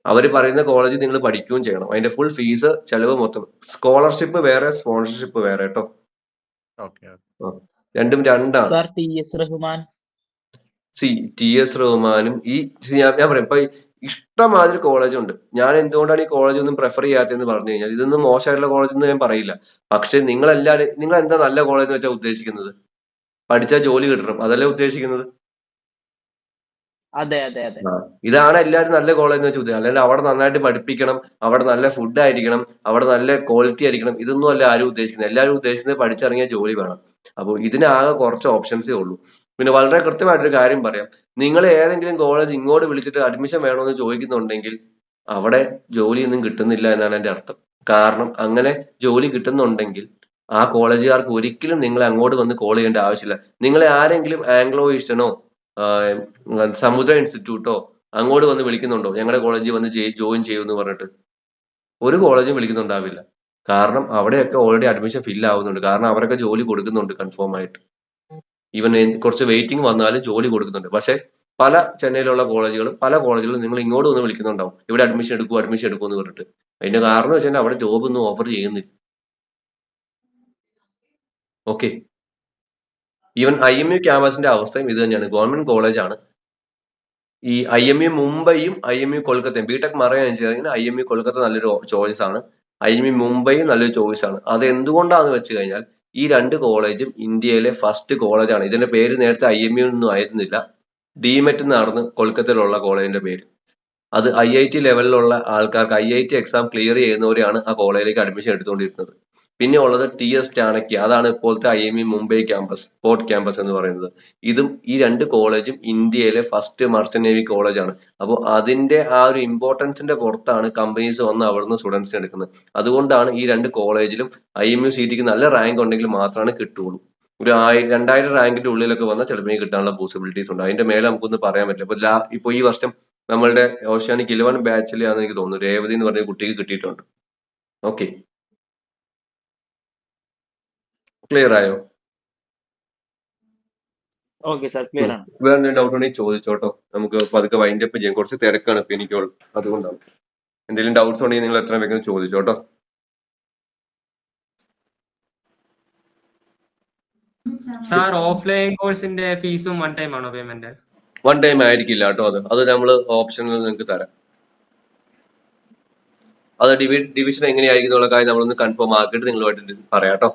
അവർ പറയുന്ന കോളേജിൽ നിങ്ങൾ പഠിക്കുകയും ചെയ്യണം. അതിന്റെ ഫുൾ ഫീസ് ചെലവ് മൊത്തം. സ്കോളർഷിപ്പ് വേറെ, സ്പോൺസർഷിപ്പ് വേറെ കേട്ടോ. രണ്ടും രണ്ടാണ്. സാർ TS റഹ്മാൻ TS റഹ്മാനും ഞാൻ പറയാം ഇപ്പൊ ഇഷ്ടമാതിരി കോളേജ് ഉണ്ട്. ഞാൻ എന്തുകൊണ്ടാണ് ഈ കോളേജ് ഒന്നും പ്രിഫർ ചെയ്യാത്തതെന്ന് പറഞ്ഞു കഴിഞ്ഞാൽ ഇതൊന്നും മോശമായിട്ടുള്ള കോളേജ് എന്ന് ഞാൻ പറയില്ല. പക്ഷെ നിങ്ങൾ എന്താ നല്ല കോളേജ് എന്ന് വെച്ചാൽ ഉദ്ദേശിക്കുന്നത്? പഠിച്ചാൽ ജോലി കിട്ടണം, അതല്ലേ ഉദ്ദേശിക്കുന്നത്? അതെ അതെ അതെ ഇതാണ് എല്ലാവരും നല്ല കോളേജ് എന്ന് വെച്ചാൽ ഉദ്ദേശിക്കുന്നത്. അല്ലാണ്ട് അവിടെ നന്നായിട്ട് പഠിപ്പിക്കണം, അവിടെ നല്ല ഫുഡ് ആയിരിക്കണം, അവിടെ നല്ല ക്വാളിറ്റി ആയിരിക്കണം, ഇതൊന്നും അല്ല ആരും ഉദ്ദേശിക്കുന്നത്. എല്ലാവരും ഉദ്ദേശിക്കുന്നത് പഠിച്ചിറങ്ങിയ ജോലി വേണം. അപ്പോൾ ഇതിനാകെ കുറച്ച് ഓപ്ഷൻസേ ഉള്ളൂ. പിന്നെ വളരെ കൃത്യമായിട്ടൊരു കാര്യം പറയാം, നിങ്ങൾ ഏതെങ്കിലും കോളേജ് ഇങ്ങോട്ട് വിളിച്ചിട്ട് അഡ്മിഷൻ വേണമെന്ന് ചോദിക്കുന്നുണ്ടെങ്കിൽ അവിടെ ജോലിയൊന്നും കിട്ടുന്നില്ല എന്നാണ് എൻ്റെ അർത്ഥം. കാരണം അങ്ങനെ ജോലി കിട്ടുന്നുണ്ടെങ്കിൽ ആ കോളേജുകാർക്ക് ഒരിക്കലും നിങ്ങളെ അങ്ങോട്ട് വന്ന് കോൾ ചെയ്യേണ്ട ആവശ്യമില്ല. നിങ്ങളെ ആരെങ്കിലും ആംഗ്ലോ ഈസ്റ്റേണോ സമുദ്ര ഇൻസ്റ്റിറ്റ്യൂട്ടോ അങ്ങോട്ട് വന്ന് വിളിക്കുന്നുണ്ടോ ഞങ്ങളുടെ കോളേജിൽ വന്ന് ജോയിൻ ചെയ്യുമെന്ന് പറഞ്ഞിട്ട്? ഒരു കോളേജും വിളിക്കുന്നുണ്ടാവില്ല. കാരണം അവിടെയൊക്കെ ഓൾറെഡി അഡ്മിഷൻ ഫിൽ ആവുന്നുണ്ട്. കാരണം അവരൊക്കെ ജോലി കൊടുക്കുന്നുണ്ട് കൺഫേം ആയിട്ട്. ഈവൻ കുറച്ച് വെയിറ്റിംഗ് വന്നാലും ജോലി കൊടുക്കുന്നുണ്ട്. പക്ഷെ പല ചെന്നൈയിലുള്ള കോളേജുകളും പല കോളേജുകളും നിങ്ങൾ ഇങ്ങോട്ട് വന്ന് വിളിക്കുന്നുണ്ടാവും, ഇവിടെ അഡ്മിഷൻ എടുക്കൂ എന്ന് പറഞ്ഞിട്ട്. അതിന്റെ കാരണം വെച്ചാൽ അവിടെ ജോബ് ഒന്നും ഓഫർ ചെയ്യുന്നില്ല. ഓക്കെ, ഈവൻ IMU ക്യാമ്പസിന്റെ അവസ്ഥയും ഇത് തന്നെയാണ്. ഗവൺമെന്റ് കോളേജാണ്. ഈ IMU മുംബൈയും IMU കൊൽക്കത്തയും ബിടെക് മറൈൻ എഞ്ചിനീയറിംഗിന് IMU കൊൽക്കത്ത നല്ലൊരു ചോയ്സ് ആണ്, IMU മുംബൈയും നല്ലൊരു ചോയ്സ് ആണ്. അത് എന്തുകൊണ്ടാന്ന് വെച്ച് കഴിഞ്ഞാൽ ഈ രണ്ട് കോളേജും ഇന്ത്യയിലെ ഫസ്റ്റ് കോളേജാണ്. ഇതിന്റെ പേര് നേരത്തെ IMU ഒന്നും ആയിരുന്നില്ല, DMET എന്നായിരുന്നു കൊൽക്കത്തയിലുള്ള കോളേജിന്റെ പേര്. അത് IIT ലെവലിലുള്ള ആൾക്കാർക്ക് IIT എക്സാം ക്ലിയർ ചെയ്യുന്നവരെയാണ് ആ കോളേജിലേക്ക് അഡ്മിഷൻ എടുത്തുകൊണ്ടിരുന്നത്. പിന്നെ ഉള്ളത് TS ചാണക്യ, അതാണ് ഇപ്പോഴത്തെ IMU Mumbai campus, port campus എന്ന് പറയുന്നത്. ഈ രണ്ട് കോളേജും ഇന്ത്യയിലെ ഫസ്റ്റ് മർച്ചന്റ് നേവി കോളേജാണ്. അപ്പോൾ അതിന്റെ ആ ഒരു ഇമ്പോർട്ടൻസിന്റെ പുറത്താണ് കമ്പനീസ് വന്ന് അവിടുന്ന് സ്റ്റുഡൻസിനെ എടുക്കുന്നത്. അതുകൊണ്ടാണ് ഈ രണ്ട് കോളേജിലും IMU സീറ്റിക്ക് നല്ല റാങ്ക് ഉണ്ടെങ്കിൽ മാത്രമാണ് കിട്ടുള്ളൂ. ഒരു 2000 റാങ്കിന്റെ ഉള്ളിലൊക്കെ വന്നാൽ ചിലപ്പോൾ കിട്ടാനുള്ള പോസിബിലിറ്റീസ് ഉണ്ട്. അതിന്റെ മേലെ നമുക്കൊന്നും പറയാൻ പറ്റില്ല. ഇപ്പൊ ഈ വർഷം നമ്മളുടെ ഓഷ്യാനിക് 11 ബാച്ചിലാണെന്ന് എനിക്ക് തോന്നുന്നു രേവതി എന്ന് പറഞ്ഞ കുട്ടിക്ക് കിട്ടിയിട്ടുണ്ട്. ഓക്കെ, ക്ലിയർ ആയോ? ഓക്കെ സാർ, ക്ലിയർ ആണ്. വേറെ എന്തെങ്കിലും ഡൗട്ട് ഉണ്ടെങ്കിൽ ചോദിച്ചോട്ടോ, നമുക്ക് പതുക്കെ വൈൻഡ് അപ്പ് ചെയ്യാം. കുറച്ച് തിരക്കാണ് ഇപ്പൊ എനിക്ക്, അതുകൊണ്ടാണ്. എന്തെങ്കിലും ഡൗട്ട്സ് ഉണ്ടെങ്കിൽ നിങ്ങൾ എത്ര വേഗം ചോദിച്ചോട്ടോ. സാർ ഓഫ്ലൈൻ കോഴ്സിന്റെ ഫീസും വൺ ടൈം ആണോ പേയ്മെന്റ്? വൺ ടൈം ആയിരിക്കില്ല കേട്ടോ, അത് നമ്മൾ ഓപ്ഷനിൽ നിങ്ങൾക്ക് തരാം. അത് ഡിവിഷൻ എങ്ങനെയായിരിക്കും എന്നുള്ള കാര്യം നമ്മളൊന്ന് കൺഫേം ആക്കിയിട്ട് നിങ്ങളുമായിട്ട് പറയാം കേട്ടോ.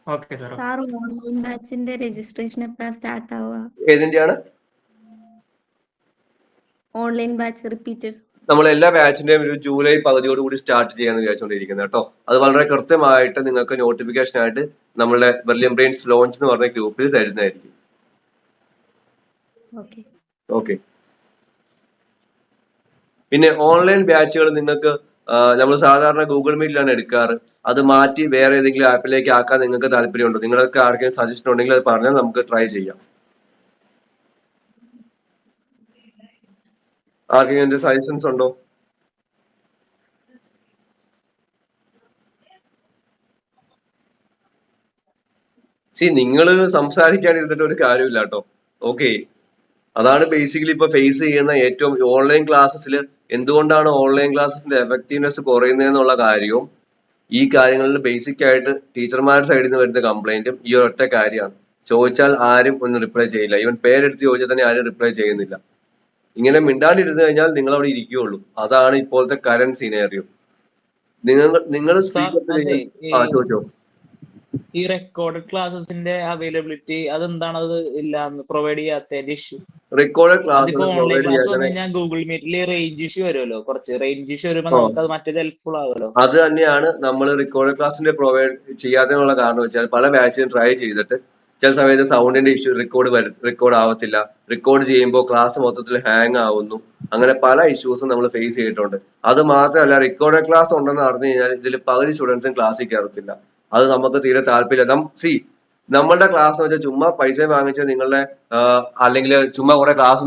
Okay sir. സാർ ഓൺലൈൻ ബാച്ചിന്റെ രജിസ്ട്രേഷൻ എപ്പോഴാണ് സ്റ്റാർട്ട് ആവുക? ഏതിന്റെയാണ്? ഓൺലൈൻ ബാച്ച് റിപ്പീറ്റേഴ്സ് നമ്മൾ എല്ലാ ബാച്ചിന്റെയും ഒരു ജൂലൈ പകുതിയോട് കൂടി സ്റ്റാർട്ട് ചെയ്യാന്ന് വിചാരിച്ചുകൊണ്ടിരിക്കുന്നത് കേട്ടോ. അത് വളരെ കൃത്യമായിട്ട് നിങ്ങൾക്ക് നോട്ടിഫിക്കേഷൻ ആയിട്ട് നമ്മളുടെ ബെർലിയം ബ്രെയിൻസ് ലോഞ്ച് എന്ന് പറഞ്ഞ ഗ്രൂപ്പിൽ തരുന്നതായിരിക്കും. ഓക്കെ. പിന്നെ ഓൺലൈൻ ബാച്ചുകൾ നിങ്ങൾക്ക് നമ്മൾ സാധാരണ ഗൂഗിൾ മീറ്റിലാണ് എടുക്കാറ്. അത് മാറ്റി വേറെ ഏതെങ്കിലും ആപ്പിലേക്ക് ആക്കാൻ നിങ്ങൾക്ക് താല്പര്യമുണ്ടോ? നിങ്ങൾക്ക് ആർക്കെങ്കിലും സജഷൻ ഉണ്ടെങ്കിൽ അത് പറഞ്ഞാൽ നമുക്ക് ട്രൈ ചെയ്യാം. ആർക്കെങ്കിലും എന്ത് സജഷൻസ് ഉണ്ടോ? നിങ്ങൾ സംസാരിക്കാണ്ടിരുന്നിട്ട് ഒരു കാര്യമില്ല കേട്ടോ. ഓക്കെ, അതാണ് ബേസിക്കലി ഇപ്പൊ ഫേസ് ചെയ്യുന്ന ഏറ്റവും ഓൺലൈൻ ക്ലാസ്സസിൽ എന്തുകൊണ്ടാണ് ഓൺലൈൻ ക്ലാസ്സസിന്റെ എഫക്റ്റീവ്നെസ് കുറയുന്നതെന്നുള്ള കാര്യവും ഈ കാര്യങ്ങളിൽ ബേസിക് ആയിട്ട് ടീച്ചർമാരുടെ സൈഡിൽ നിന്ന് വരുന്ന കംപ്ലൈന്റും ഈ ഒറ്റ കാര്യമാണ്. ചോദിച്ചാൽ ആരും ഒന്നും റിപ്ലൈ ചെയ്യില്ല. ഈവൻ പേരെടുത്ത് ചോദിച്ചാൽ തന്നെ ആരും റിപ്ലൈ ചെയ്യുന്നില്ല. ഇങ്ങനെ മിണ്ടാണ്ടിരുന്നു കഴിഞ്ഞാൽ നിങ്ങൾ അവിടെ ഇരിക്കുകയുള്ളൂ. അതാണ് ഇപ്പോഴത്തെ കറന്റ് സിനാരിയോ. നിങ്ങൾ ചോദിച്ചോ. ഈ റെക്കോർഡഡ് ക്ലാസ്സസിന്റെ അവൈലബിലിറ്റി അതെന്താണ് അത് ഇല്ലാന്ന് പ്രൊവൈഡ് ചെയ്യാത്തതിന്റെ issue? Recorded class online class വന്നു കഴിഞ്ഞാൽ ഗൂഗിൾ മീറ്റിൽ റേഞ്ച് ഇഷ്യൂ വരുമല്ലോ, കുറച്ച് റേഞ്ച് ഇഷ്യൂ വരുമ്പോൾ നമുക്ക് അത് മറ്റേത് ഹെൽപ്ഫുൾ ആവുമല്ലോ. അത് തന്നെയാണ് നമ്മൾ റെക്കോർഡഡ് ക്ലാസ്സിന്റെ പ്രൊവൈഡ് ചെയ്യാത്തതിനുള്ള കാരണം വെച്ചാൽ പല ബാച്ചിലും ട്രൈ ചെയ്തിട്ട് ചില സമയത്ത് സൗണ്ടിന്റെ ഇഷ്യൂ, റെക്കോർഡ് ആവത്തില്ല, റെക്കോർഡ് ചെയ്യുമ്പോൾ ക്ലാസ് മൊത്തത്തിൽ ഹാങ് ആവുന്നു, അങ്ങനെ പല ഇഷ്യൂസും നമ്മൾ ഫേസ് ചെയ്തിട്ടുണ്ട്. അത് മാത്രമല്ല റെക്കോർഡഡ് ക്ലാസ് ഉണ്ടെന്ന് അറിഞ്ഞു കഴിഞ്ഞാൽ ഇതിൽ പകുതി സ്റ്റുഡൻസും ക്ലാസ്സിൽ കയറത്തില്ല. അത് നമുക്ക് തീരെ താല്പര്യമില്ല. നമ്മളുടെ ക്ലാസ് എന്ന് വെച്ചാൽ ചുമ്മാ പൈസ വാങ്ങിച്ച് നിങ്ങളുടെ അല്ലെങ്കിൽ ചുമ്മാ കുറെ ക്ലാസ്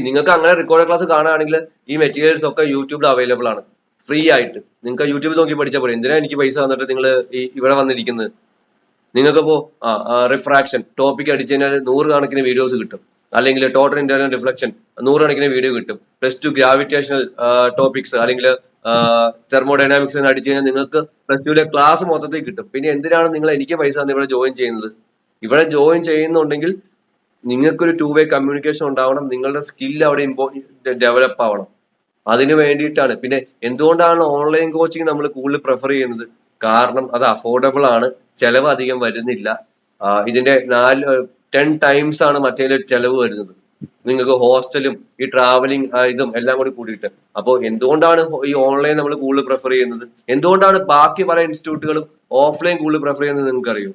നിങ്ങൾക്ക് അങ്ങനെ റെക്കോർഡ് ക്ലാസ് കാണുകയാണെങ്കിൽ ഈ മെറ്റീരിയൽസ് ഒക്കെ യൂട്യൂബിൽ അവൈലബിൾ ആണ് ഫ്രീ ആയിട്ട്. നിങ്ങൾക്ക് യൂട്യൂബിൽ നോക്കി പഠിച്ചാൽ പോരെ. എന്തിനാ എനിക്ക് പൈസ തന്നിട്ട് നിങ്ങൾ ഇവിടെ വന്നിരിക്കുന്നത്? നിങ്ങൾക്കിപ്പോ റിഫ്രാക്ഷൻ ടോപ്പിക് അടിച്ചു കഴിഞ്ഞാൽ 100 കണക്കിന് വീഡിയോസ് കിട്ടും, അല്ലെങ്കിൽ ടോട്ടൽ ഇന്റർണൽ റിഫ്ലക്ഷൻ 100 കണക്കിന് വീഡിയോ കിട്ടും. +2 ഗ്രാവിറ്റേഷണൽ ടോപ്പിക്സ് അല്ലെങ്കിൽ തെർമോഡൈനാമിക്സ് അടിച്ചു കഴിഞ്ഞാൽ നിങ്ങൾക്ക് പ്ലസ് ടുവിലെ ക്ലാസ് മൊത്തത്തിൽ കിട്ടും. പിന്നെ എന്തിനാണ് നിങ്ങൾ എനിക്ക് പൈസ തന്ന് ഇവിടെ ജോയിൻ ചെയ്യുന്നത്? ഇവിടെ ജോയിൻ ചെയ്യുന്നുണ്ടെങ്കിൽ നിങ്ങൾക്കൊരു 2 വേ കമ്മ്യൂണിക്കേഷൻ ഉണ്ടാവണം, നിങ്ങളുടെ സ്കിൽ അവിടെ ഡെവലപ്പ് ആവണം. അതിന് വേണ്ടിയിട്ടാണ്. പിന്നെ എന്തുകൊണ്ടാണ് ഓൺലൈൻ കോച്ചിങ് നമ്മൾ കൂടുതൽ പ്രിഫർ ചെയ്യുന്നത്? കാരണം അത് അഫോർഡബിൾ ആണ്, ചെലവ് അധികം വരുന്നില്ല. ഇതിന്റെ 10 ടൈംസ് ആണ് മറ്റേ ചെലവ് വരുന്നത്. നിങ്ങൾക്ക് ഹോസ്റ്റലും ഈ ട്രാവലിംഗ് ഇതും എല്ലാം കൂടി കൂടിയിട്ട്. അപ്പോൾ എന്തുകൊണ്ടാണ് ഈ ഓൺലൈൻ നമ്മൾ കൂടുതൽ പ്രിഫർ ചെയ്യുന്നത്? എന്തുകൊണ്ടാണ് ബാക്കി പല ഇൻസ്റ്റിറ്റ്യൂട്ടുകളും ഓഫ്ലൈൻ കൂടുതൽ പ്രിഫർ ചെയ്യുന്നത് നിങ്ങൾക്ക് അറിയോ?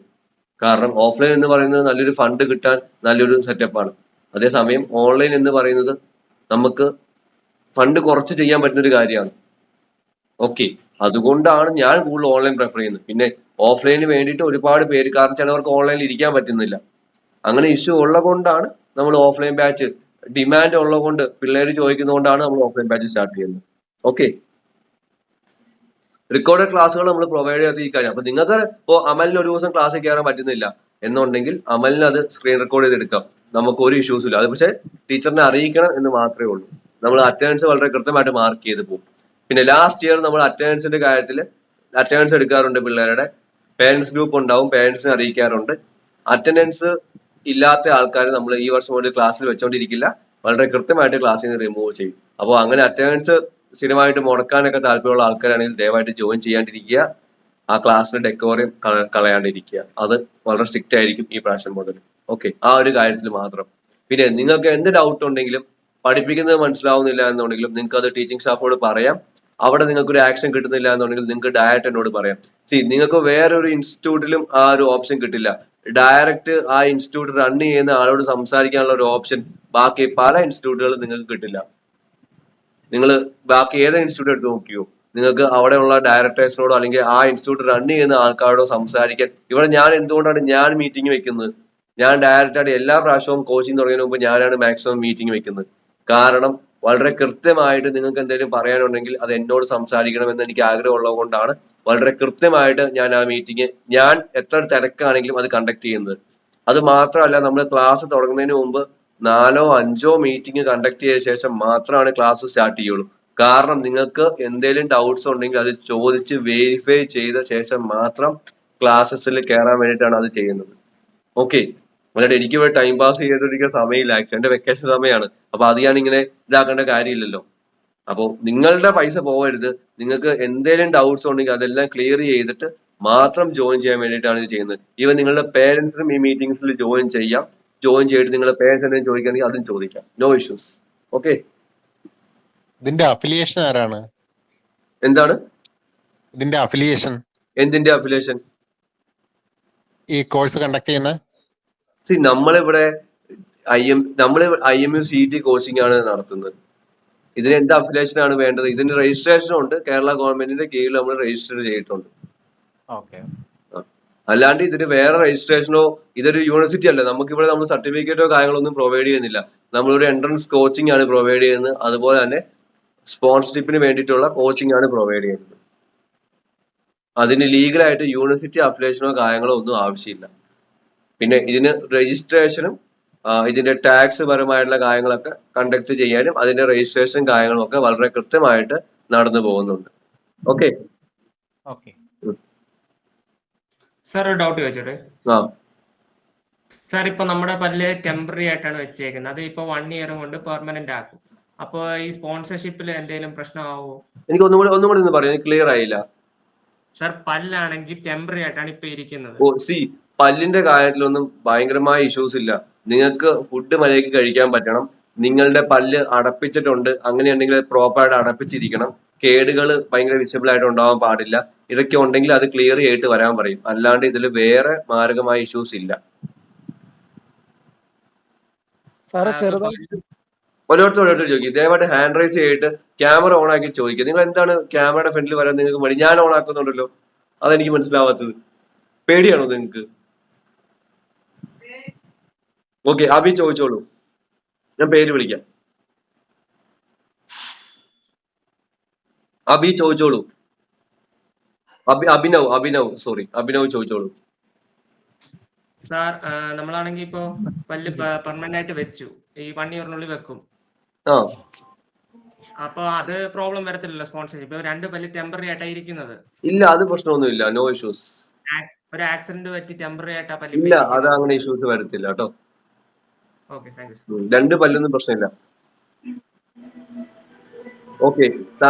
കാരണം ഓഫ്ലൈൻ എന്ന് പറയുന്നത് നല്ലൊരു ഫണ്ട് കിട്ടാൻ നല്ലൊരു സെറ്റപ്പാണ്. അതേസമയം ഓൺലൈൻ എന്ന് പറയുന്നത് നമുക്ക് ഫണ്ട് കുറച്ച് ചെയ്യാൻ പറ്റുന്ന ഒരു കാര്യമാണ്. ഓക്കെ, അതുകൊണ്ടാണ് ഞാൻ കൂടുതൽ ഓൺലൈൻ പ്രിഫർ ചെയ്യുന്നത്. പിന്നെ ഓഫ്ലൈനിന് വേണ്ടിയിട്ട് ഒരുപാട് പേര്, കാരണം ചിലവർക്ക് ഓൺലൈനിൽ ഇരിക്കാൻ പറ്റുന്നില്ല, അങ്ങനെ ഇഷ്യൂ ഉള്ളത് കൊണ്ടാണ് നമ്മൾ ഓഫ്ലൈൻ ബാച്ച്, ഡിമാൻഡ് ഉള്ളത് കൊണ്ട് പിള്ളേർ ചോദിക്കുന്നതുകൊണ്ടാണ് നമ്മൾ ഓഫ്ലൈൻ ബാച്ച് സ്റ്റാർട്ട് ചെയ്യുന്നത്. ഓക്കെ, റെക്കോർഡഡ് ക്ലാസ്സുകൾ നമ്മൾ പ്രൊവൈഡ് ചെയ്യാത്ത ഈ കാര്യം. അപ്പൊ നിങ്ങൾക്ക് ഇപ്പോൾ അമലിന് ഒരു ദിവസം ക്ലാസ്സിൽ കയറാൻ പറ്റുന്നില്ല എന്നുണ്ടെങ്കിൽ അമലിന് അത് സ്ക്രീൻ റെക്കോർഡ് ചെയ്തെടുക്കാം, നമുക്ക് ഒരു ഇഷ്യൂസും ഇല്ല. അത് പക്ഷേ ടീച്ചറിനെ അറിയിക്കണം എന്ന് മാത്രമേ ഉള്ളൂ. നമ്മൾ അറ്റൻഡൻസ് വളരെ കൃത്യമായിട്ട് മാർക്ക് ചെയ്ത് പോകും. പിന്നെ ലാസ്റ്റ് ഇയർ നമ്മൾ അറ്റൻഡൻസിന്റെ കാര്യത്തിൽ അറ്റൻഡൻസ് എടുക്കാറുണ്ട് പിള്ളേരുടെ. പേരൻസ് ഗ്രൂപ്പ് ഉണ്ടാവും, പേരൻസിനെ അറിയിക്കാറുണ്ട്. അറ്റൻഡൻസ് ഇല്ലാത്ത ആൾക്കാർ നമ്മൾ ഈ വർഷം കൊണ്ട് ക്ലാസ്സിൽ വെച്ചോണ്ടിരിക്കില്ല, വളരെ കൃത്യമായിട്ട് ക്ലാസ്സിൽ നിന്ന് റിമൂവ് ചെയ്യും. അപ്പോൾ അങ്ങനെ അറ്റൻഡൻസ് സ്ഥിരമായിട്ട് മുടക്കാനൊക്കെ താല്പര്യമുള്ള ആൾക്കാരാണെങ്കിൽ ദയവായിട്ട് ജോയിൻ ചെയ്യാണ്ടിരിക്കുക, ആ ക്ലാസ്സിന്റെ ഡെക്കോറിയം കളയാണ്ടിരിക്കുക. അത് വളരെ സ്ട്രിക്റ്റ് ആയിരിക്കും ഈ പ്രാവശ്യം മുതൽ. ഓക്കെ, ആ ഒരു കാര്യത്തിൽ മാത്രം. പിന്നെ നിങ്ങൾക്ക് എന്ത് ഡൗട്ട് ഉണ്ടെങ്കിലും, പഠിപ്പിക്കുന്നത് മനസ്സിലാവുന്നില്ല എന്നുണ്ടെങ്കിലും നിങ്ങൾക്ക് അത് ടീച്ചിങ് സ്റ്റാഫോട് പറയാം. അവിടെ നിങ്ങൾക്ക് ഒരു ആക്ഷൻ കിട്ടുന്നില്ല എന്നുണ്ടെങ്കിൽ നിങ്ങൾക്ക് ഡയറക്റ്റ് എന്നോട് പറയാം. നിങ്ങൾക്ക് വേറൊരു ഇൻസ്റ്റിറ്റ്യൂട്ടിലും ആ ഒരു ഓപ്ഷൻ കിട്ടില്ല. ഡയറക്റ്റ് ആ ഇൻസ്റ്റിറ്റ്യൂട്ട് റൺ ചെയ്യുന്ന ആളോട് സംസാരിക്കാനുള്ള ഒരു ഓപ്ഷൻ ബാക്കി പല ഇൻസ്റ്റിറ്റ്യൂട്ടുകളും നിങ്ങൾക്ക് കിട്ടില്ല. നിങ്ങൾ ബാക്കി ഏത് ഇൻസ്റ്റിറ്റ്യൂട്ട് എടുത്ത് നോക്കിയോ, നിങ്ങൾക്ക് അവിടെയുള്ള ഡയറക്ടേഴ്സിനോടോ അല്ലെങ്കിൽ ആ ഇൻസ്റ്റിറ്റ്യൂട്ട് റൺ ചെയ്യുന്ന ആൾക്കാരോടോ സംസാരിക്കാൻ. ഇവിടെ ഞാൻ എന്തുകൊണ്ടാണ് ഞാൻ മീറ്റിംഗ് വെക്കുന്നത്? ഞാൻ ഡയറക്റ്റായിട്ട് എല്ലാ പ്രാവശ്യവും കോച്ചിങ് തുടങ്ങിയതിന് മുമ്പ് ഞാനാണ് മാക്സിമം മീറ്റിംഗ് വെക്കുന്നത്. കാരണം വളരെ കൃത്യമായിട്ട് നിങ്ങൾക്ക് എന്തെങ്കിലും പറയാനുണ്ടെങ്കിൽ അത് എന്നോട് സംസാരിക്കണമെന്ന് എനിക്ക് ആഗ്രഹമുള്ളത് കൊണ്ടാണ് വളരെ കൃത്യമായിട്ട് ഞാൻ ആ മീറ്റിംഗ്, ഞാൻ എത്ര തിരക്കാണെങ്കിലും അത് കണ്ടക്ട് ചെയ്യുന്നത്. അത് മാത്രമല്ല, നമ്മൾ ക്ലാസ് തുടങ്ങുന്നതിന് മുമ്പ് 4 or 5 മീറ്റിംഗ് കണ്ടക്ട് ചെയ്ത ശേഷം മാത്രമാണ് ക്ലാസ് സ്റ്റാർട്ട് ചെയ്യുള്ളൂ. കാരണം നിങ്ങൾക്ക് എന്തെങ്കിലും ഡൗട്ട്സ് ഉണ്ടെങ്കിൽ അത് ചോദിച്ച് വെരിഫൈ ചെയ്ത ശേഷം മാത്രം ക്ലാസ്സസിൽ കയറാൻ വേണ്ടിയിട്ടാണ് അത് ചെയ്യുന്നത്. ഓക്കെ, അല്ലാണ്ട് എനിക്ക് ഇവിടെ ടൈം പാസ് ചെയ്തോണ്ടിരിക്കാൻ സമയമില്ല. ആക്ച്വലി എന്റെ വെക്കേഷൻ സമയമാണ്. അപ്പൊ അത് ഞാൻ ഇങ്ങനെ ഇതാക്കേണ്ട കാര്യമില്ലല്ലോ. അപ്പോൾ നിങ്ങളുടെ പൈസ പോകരുത്. നിങ്ങൾക്ക് എന്തെങ്കിലും ഡൗട്ട്സ് ഉണ്ടെങ്കിൽ അതെല്ലാം ക്ലിയർ ചെയ്തിട്ട് മാത്രം ജോയിൻ ചെയ്യാൻ വേണ്ടിയിട്ടാണ് ഇത് ചെയ്യുന്നത്. ഈവൻ നിങ്ങളുടെ പേരൻസിനും ഈ മീറ്റിംഗ്സിൽ ജോയിൻ ചെയ്യാം. ജോയിൻ ചെയ്തിട്ട് നിങ്ങളുടെ പേരൻസ് എന്തെങ്കിലും ചോദിക്കുകയാണെങ്കിൽ അതും ചോദിക്കാം, നോ ഇഷ്യൂസ്. ഓക്കെ, ഇതിന്റെ അഫിലിയേഷൻ ആരാണ്? എന്താണ് ഇതിന്റെ അഫിലിയേഷൻ, എന്തിന്റെ അഫിലിയേഷൻ? ഈ കോഴ്സ് കണ്ടക്ട് ചെയ്യുന്ന? നമ്മളിവിടെ IMUCET കോച്ചിങ് ആണ് നടത്തുന്നത്. ഇതിന് എന്ത് അഫിലിയേഷൻ ആണ് വേണ്ടത്? ഇതിന്റെ രജിസ്ട്രേഷൻ ഉണ്ട്, കേരള ഗവൺമെന്റിന്റെ കീഴിൽ നമ്മൾ രജിസ്റ്റർ ചെയ്തിട്ടുണ്ട്. അല്ലാണ്ട് ഇതിന് വേറെ രജിസ്ട്രേഷനോ, ഇതൊരു യൂണിവേഴ്സിറ്റി അല്ല. നമുക്കിവിടെ നമ്മൾ സർട്ടിഫിക്കറ്റോ കാര്യങ്ങളൊന്നും പ്രൊവൈഡ് ചെയ്യുന്നില്ല. നമ്മളൊരു എൻട്രൻസ് കോച്ചിങ് ആണ് പ്രൊവൈഡ് ചെയ്യുന്നത്. അതുപോലെ തന്നെ സ്പോൺസർഷിപ്പിന് വേണ്ടിയിട്ടുള്ള കോച്ചിങ് ആണ് പ്രൊവൈഡ് ചെയ്യുന്നത്. അതിന് ലീഗലായിട്ട് യൂണിവേഴ്സിറ്റി അഫിലിയേഷനോ കാര്യങ്ങളോ ഒന്നും ആവശ്യമില്ല. പിന്നെ ഇതിന് രജിസ്ട്രേഷനും ഇതിന്റെ ടാക്സ് പരമായിട്ടുള്ള കാര്യങ്ങളൊക്കെ കണ്ടക്ട് ചെയ്യാനും അതിന്റെ രജിസ്ട്രേഷൻ കാര്യങ്ങളും ഒക്കെ വളരെ കൃത്യമായിട്ട് നടന്നു പോകുന്നുണ്ട്. ഓക്കെ, സാർ ഒരു ഡൗട്ട് ചോദിച്ചോട്ടെ? ആ സാർ, ഇപ്പൊ നമ്മുടെ പല്ല് ടെമ്പററി ആയിട്ടാണ് വെച്ചേക്കുന്നത്, അത് ഇപ്പൊ 1 year കൊണ്ട് പെർമനന്റ് ആക്കും. അപ്പൊ ഈ സ്പോൺസർഷിപ്പിൽ എന്തെങ്കിലും പ്രശ്നമാവോ? എനിക്ക് ഒന്നും കൂടി ഒന്ന് പറയാം, ക്ലിയർ ആയില്ല. സാർ, പല്ലാണെങ്കിൽ ടെമ്പററി ആയിട്ടാണ് ഇപ്പൊ ഇരിക്കുന്നത്. പല്ലിന്റെ കാര്യത്തിലൊന്നും ഭയങ്കരമായ ഇഷ്യൂസ് ഇല്ല. നിങ്ങൾക്ക് ഫുഡ് മര്യാദയ്ക്ക് കഴിക്കാൻ പറ്റണം. നിങ്ങളുടെ പല്ല് അടപ്പിച്ചിട്ടുണ്ട്, അങ്ങനെയുണ്ടെങ്കിൽ പ്രോപ്പറായിട്ട് അടപ്പിച്ചിരിക്കണം. കേടുകൾ ഭയങ്കര വിസിബിൾ ആയിട്ട് ഉണ്ടാവാൻ പാടില്ല. ഇതൊക്കെ ഉണ്ടെങ്കിൽ അത് ക്ലിയർ ചെയ്തിട്ട് വരാൻ പറയും. അല്ലാണ്ട് ഇതിൽ വേറെ മാരകമായ ഇഷ്യൂസ് ഇല്ല. ഓരോരുത്തർ ചോദിക്കും, ദയവായിട്ട് ഹാൻഡ് റൈസ് ചെയ്തിട്ട് ക്യാമറ ഓൺ ആക്കി ചോദിക്കുക. നിങ്ങൾ എന്താണ് ക്യാമറയുടെ ഫ്രണ്ടിൽ വരാൻ നിങ്ങൾക്ക് മടി? ഞാൻ ഓൺ ആക്കുന്നുണ്ടല്ലോ, അതെനിക്ക് മനസ്സിലാവാത്തത്. പേടിയാണോ നിങ്ങൾക്ക്? ഓക്കെ, അഭി ചോദിച്ചോളൂ, ഞാൻ പേര് വിളിക്കാം. അഭി ചോദിച്ചോളൂ. അഭിനവ് ചോദിച്ചോളൂ. സാർ, നമ്മളാണെങ്കിൽ ഇപ്പോ പല്ല് പെർമനന്റ് ആയിട്ട് വെച്ചു, ഈ 1 year വെക്കും. അപ്പൊ അത് പ്രോബ്ലം വരത്തില്ലല്ലോ സ്പോൺസർഷിപ്പ്. രണ്ട് പല്ല് ടെമ്പററി ആയിട്ടാ ഇരിക്കുന്നത്. ഇല്ല, അത് പ്രശ്നമൊന്നുമില്ല. No issues. ഒരു ആക്സിഡന്റ് പറ്റി ടെമ്പററി ആയിട്ടാ പല്ല് ഇല്ല, അത് ഇരിക്കുന്നത്. അങ്ങനെ ഇഷ്യൂസ് വരത്തില്ല കേട്ടോ. Okay, thank you. രണ്ട് പല്ലൊന്നും പ്രശ്നമില്ല. ഓക്കെ,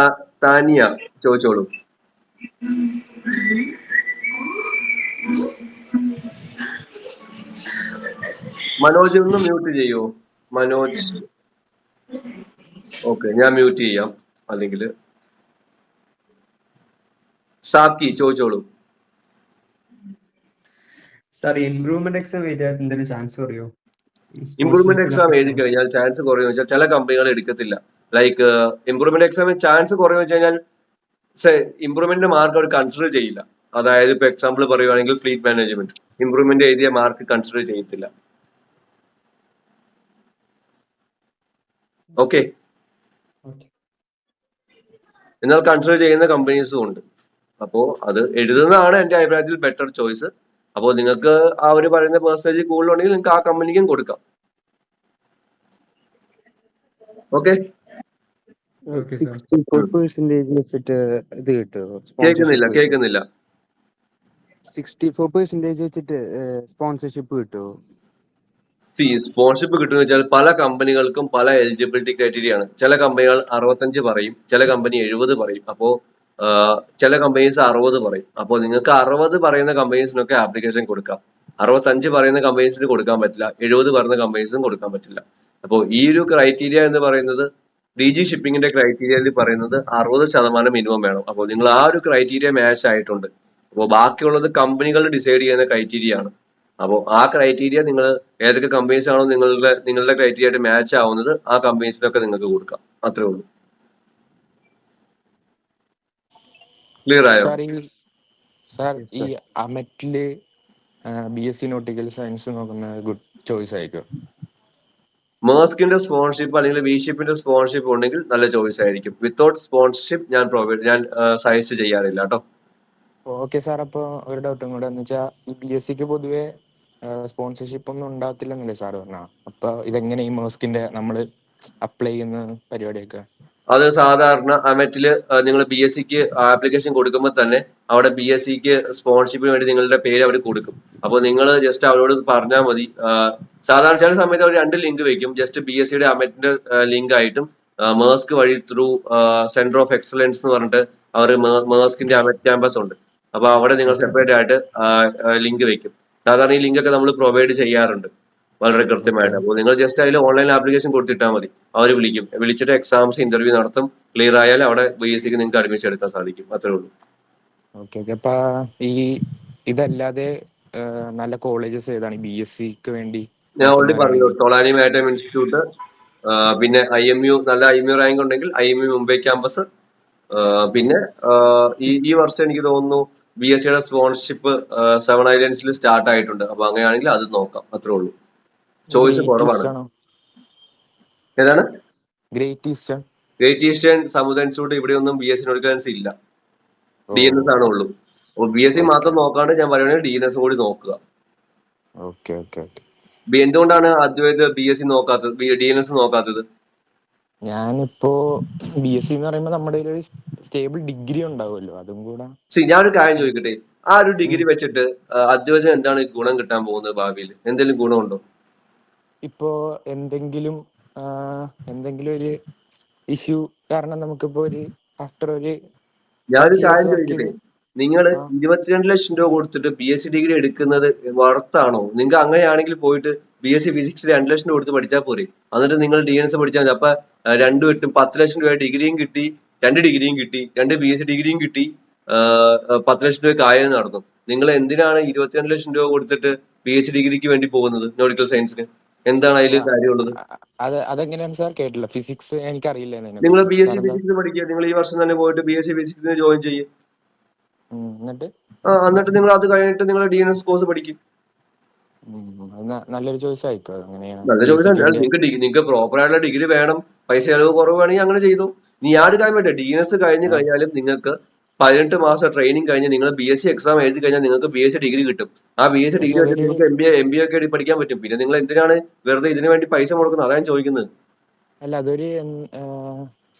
താനിയ ചോദിച്ചോളൂ. മനോജ് ഒന്ന് മ്യൂട്ട് ചെയ്യോ? മനോജ്. ഓക്കെ, ഞാൻ മ്യൂട്ട് ചെയ്യാം. അല്ലെങ്കിൽ സാക്കി ചോദിച്ചോളൂ. സാർ ഇംപ്രൂവ്മെന്റ് എക്സാം എഴുതിയാൽ എന്തെങ്കിലും ചാൻസ് കുറയോ? ഇംപ്രൂവ്മെന്റ് എക്സാം എഴുതി കഴിഞ്ഞാൽ ചാൻസ് കുറയുമെന്ന് വെച്ചാൽ ചില കമ്പനികൾ എടുക്കത്തില്ല. ലൈക്ക് ഇംപ്രൂവ്മെന്റ് എക്സാമിൽ ചാൻസ് കുറയുമെന്ന് വെച്ച് കഴിഞ്ഞാൽ ഇംപ്രൂവ്മെന്റ് മാർക്ക് അവർ കൺസിഡർ ചെയ്യില്ല. അതായത് ഇപ്പൊ എക്സാമ്പിൾ പറയുവാണെങ്കിൽ ഫ്ലീറ്റ് മാനേജ്മെന്റ് ഇംപ്രൂവ്മെന്റ് എഴുതിയ മാർക്ക് കൺസിഡർ ചെയ്യത്തില്ല. ഓക്കെ, എന്നാൽ കൺസിഡർ ചെയ്യുന്ന കമ്പനീസും ഉണ്ട്. അപ്പോ അത് എഴുതുന്നതാണ് എന്റെ അഭിപ്രായത്തിൽ ബെറ്റർ ചോയ്സ്. അപ്പോൾ നിങ്ങൾക്ക് ആ ഒരു പറയുന്ന പെർസെന്റേജ് കൂടുതലുണ്ടെങ്കിൽ നിങ്ങൾക്ക് ആ കമ്പനിക്കും കൊടുക്കാം. ഓക്കെ, 64% വെച്ചിട്ട് ഇത് കിട്ടുമോ? കേൾക്കുന്നില്ല. 64% വെച്ചിട്ട് സ്പോൺസർഷിപ്പ് കിട്ടുമോ? സ്പോൺസർഷിപ്പ് കിട്ടുമെന്ന് വെച്ചാൽ പല കമ്പനികൾക്കും പല എലിജിബിലിറ്റി ക്രൈറ്റീരിയ ആണ്. ചില കമ്പനികൾ 65 പറയും, ചില കമ്പനി 70 പറയും. അപ്പോ ചില കമ്പനീസ് 60 പറയും. അപ്പോൾ നിങ്ങൾക്ക് 60 പറയുന്ന കമ്പനീസിനൊക്കെ ആപ്ലിക്കേഷൻ കൊടുക്കാം. 65 പറയുന്ന കമ്പനീസിന് കൊടുക്കാൻ പറ്റില്ല, 70 പറയുന്ന കമ്പനീസിനും കൊടുക്കാൻ പറ്റില്ല. അപ്പോൾ ഈ ഒരു ക്രൈറ്റീരിയ എന്ന് പറയുന്നത് DG ഷിപ്പിംഗിന്റെ ക്രൈറ്റീരിയയിൽ പറയുന്നത് 60% മിനിമം വേണം. അപ്പോൾ നിങ്ങൾ ആ ഒരു ക്രൈറ്റീരിയ മാച്ച് ആയിട്ടുണ്ട്. അപ്പോൾ ബാക്കിയുള്ളത് കമ്പനികൾ ഡിസൈഡ് ചെയ്യുന്ന ക്രൈറ്റീരിയ ആണ്. അപ്പോൾ ആ ക്രൈറ്റീരിയ നിങ്ങൾ ഏതൊക്കെ കമ്പനീസ് ആണോ നിങ്ങളുടെ ക്രൈറ്റീരിയ ആയിട്ട് മാച്ച് ആവുന്നത് ആ കമ്പനീസിനൊക്കെ നിങ്ങൾക്ക് കൊടുക്കാം. അത്രേ ഉള്ളൂ. ക്ലിയർ ആയോ? സാർ ഈ അമെറ്റില് BSc നോട്ടിക്കൽ സയൻസ് നോക്കുന്ന ഗുഡ് ചോയ്സ് ആയിരിക്കും. മേഴ്സ്കിന്റെ സ്പോൺസർഷിപ്പ് അല്ലെങ്കിൽ വിഷിപ്പിന്റെ സ്പോൺസർഷിപ്പ് ഉണ്ടെങ്കിൽ നല്ല ചോയ്സ് ആയിരിക്കും. വിത്തൗട്ട് സ്പോൺസർഷിപ്പ് ഞാൻ സജസ്റ്റ് ചെയ്യാറില്ല കേട്ടോ. ഓക്കെ സാർ, അപ്പോൾ ഒരു ഡൗട്ടും കൂടെ എന്ന് വെച്ചാൽ ഈ BScക്ക് പൊതുവെ സ്പോൺസർഷിപ്പ് ഒന്നും ഉണ്ടാകത്തില്ലെന്നല്ലേ സാർ പറഞ്ഞാ? അപ്പൊ ഇതെങ്ങനെ ഈ മേഴ്സ്കിന്റെ നമ്മൾ അപ്ലൈ ചെയ്യുന്ന പരിപാടിയൊക്കെ? അത് സാധാരണ അമെറ്റില് നിങ്ങൾ BScക്ക് ആപ്ലിക്കേഷൻ കൊടുക്കുമ്പോൾ തന്നെ അവിടെ BScക്ക് സ്പോൺസർഷിപ്പിന് വേണ്ടി നിങ്ങളുടെ പേര് അവർ കൊടുക്കും. അപ്പോൾ നിങ്ങൾ ജസ്റ്റ് അവരോട് പറഞ്ഞാൽ മതി. സാധാരണ ചില സമയത്ത് അവർ 2 ലിങ്ക് വെക്കും. ജസ്റ്റ് BScയുടെ അമെറ്റിന്റെ ലിങ്ക് ആയിട്ടും മേഴ്സ്ക് വഴി ത്രൂ സെന്റർ ഓഫ് എക്സലൻസ് എന്ന് പറഞ്ഞിട്ട് അവർ മേഴ്സ്കിന്റെ അമെറ്റ് ക്യാമ്പസ് ഉണ്ട്. അപ്പൊ അവിടെ നിങ്ങൾ സെപ്പറേറ്റ് ആയിട്ട് ലിങ്ക് വെക്കും. സാധാരണ ഈ ലിങ്ക് ഒക്കെ നമ്മൾ പ്രൊവൈഡ് ചെയ്യാറുണ്ട് വളരെ കൃത്യമായിട്ട്. അപ്പോൾ നിങ്ങൾ ജസ്റ്റ് അതിൽ ഓൺലൈൻ ആപ്ലിക്കേഷൻ കൊടുത്തിട്ടാൽ മതി. അവർ വിളിച്ചിട്ട് എക്സാംസ് ഇന്റർവ്യൂ നടത്തും. ക്ലിയർ ആയാൽ അവിടെ BScക്ക് നിങ്ങൾക്ക് അഡ്മിഷൻ എടുക്കാൻ സാധിക്കും. അത്രേ ഉള്ളൂ. ഓക്കെ. അപ്പൊ ഈ ഇതല്ലാതെ നല്ല കോളേജസ് ഏതാണ് BScക്ക് വേണ്ടി? ഞാൻ ഓൾറെഡി പറഞ്ഞു, ടൊളാനി മാരിടൈം ഇൻസ്റ്റിറ്റ്യൂട്ട്, പിന്നെ IMU, നല്ല IMU റാങ്ക് ഉണ്ടെങ്കിൽ IMU മുംബൈ ക്യാമ്പസ്. പിന്നെ ഈ വർഷം എനിക്ക് തോന്നുന്നു BScയുടെ സ്പോൺസർഷിപ്പ് 7 ഐലൻഡ്സിൽ സ്റ്റാർട്ട് ആയിട്ടുണ്ട്. അപ്പൊ അങ്ങനെയാണെങ്കിൽ അത് നോക്കാം. അത്രേ ഉള്ളൂ. ചോയ്സ് കുറവാണ്. ഏതാണ്? ഗ്രേറ്റ് ഈസ്റ്റേൺ സമുദ്ര ഇൻസ്റ്റിറ്റ്യൂട്ട് ഇവിടെ ഒന്നും BSc നോട്ടിക്കലൻസ് ഇല്ല. DNS ആണ് ഉള്ളൂ. അപ്പോൾ BSc മാത്രം നോക്കാണ്ട് ഞാൻ പറയുകയാണെങ്കിൽ DNS കൂടി നോക്കുക. എന്തുകൊണ്ടാണ് അദ്വൈത് BSc നോക്കാത്തത്, DNS നോക്കാത്തത്? ഞാനിപ്പോ BSc എന്ന് പറയുമ്പോൾ നമ്മുടെ ഒരു സ്റ്റേബിൾ ഡിഗ്രി ഉണ്ടാവുമല്ലോ, അതും കൂടെ. ഞാനൊരു കാര്യം ചോദിക്കട്ടെ, ആ ഒരു ഡിഗ്രി വെച്ചിട്ട് അദ്വൈതിന് എന്താണ് ഗുണം കിട്ടാൻ പോകുന്നത്? ഭാവിയിൽ എന്തെങ്കിലും ഗുണമുണ്ടോ? ഇപ്പോ എന്തെങ്കിലും ഒരു ഇഷ്യൂ കാരണം നമുക്കിപ്പോ ഒരു ആഫ്റ്റർ ഒരു ഞാനൊരു കാര്യം ചോദിക്കട്ടെ, നിങ്ങൾ 22 ലക്ഷം രൂപ കൊടുത്തിട്ട് BSc ഡിഗ്രി എടുക്കുന്നത് വർത്താണോ? നിങ്ങൾക്ക് അങ്ങനെയാണെങ്കിൽ പോയിട്ട് BSc ഫിസിക്സ് 2 ലക്ഷം രൂപ കൊടുത്ത് പഠിച്ചാൽ പോരെ? എന്നിട്ട് നിങ്ങൾ DNS പഠിച്ചാൽ മതി. അപ്പൊ 10 ലക്ഷം രൂപ ഡിഗ്രിയും കിട്ടി, 2 ഡിഗ്രിയും കിട്ടി, 2 BSc ഡിഗ്രിയും കിട്ടി, 10 ലക്ഷം രൂപ കാര്യം നടന്നു. നിങ്ങൾ എന്തിനാണ് 22 ലക്ഷം രൂപ കൊടുത്തിട്ട് BSc ഡിഗ്രിക്ക് വേണ്ടി പോകുന്നത് നോട്ടിക്കൽ സയൻസിന്? എന്താണ് അതിൽ കാര്യമുള്ളത്? അതെങ്ങനെയാണ് സാർ? കേട്ടില്ല. ഫിസിക്സ് എനിക്കറിയില്ല. നിങ്ങൾ BSc ഫിസിക്സ് പഠിക്കുക. നിങ്ങൾ ഈ വർഷം തന്നെ പോയിട്ട് BSc ഫിസിക്സിന് ജോയിൻ ചെയ്യും. എന്നിട്ട് നിങ്ങൾ അത് കഴിഞ്ഞിട്ട് നിങ്ങൾ DNS കോഴ്സ് പഠിക്കും. നല്ലൊരു ചോയ്സ് ആയിക്കോ. നല്ല ചോയ്സ് ആണ്. നിങ്ങൾക്ക് പ്രോപ്പർ ആയിട്ടുള്ള ഡിഗ്രി വേണം, പൈസ ചെലവ് കുറവാണെങ്കിൽ അങ്ങനെ ചെയ്തു. നീ ആ ഒരു കാര്യം വേണ്ടേ, DNS കഴിഞ്ഞ് കഴിഞ്ഞാലും നിങ്ങൾക്ക് 18 മാസം ട്രെയിനിങ് കഴിഞ്ഞ് നിങ്ങൾ BSc എക്സാം എഴുതി കഴിഞ്ഞാൽ നിങ്ങൾക്ക് BSc ഡിഗ്രി കിട്ടും. ആ BSc ഡിഗ്രി വെച്ച് നിങ്ങൾക്ക് MBA ഒക്കെ പഠിക്കാൻ പറ്റും. പിന്നെ നിങ്ങൾ എന്തിനാണ് വെറുതെ ഇതിനു വേണ്ടി പൈസ മുടക്കുന്നത്? അതാണ് ചോദിക്കുന്നത്. അല്ല, അതൊരു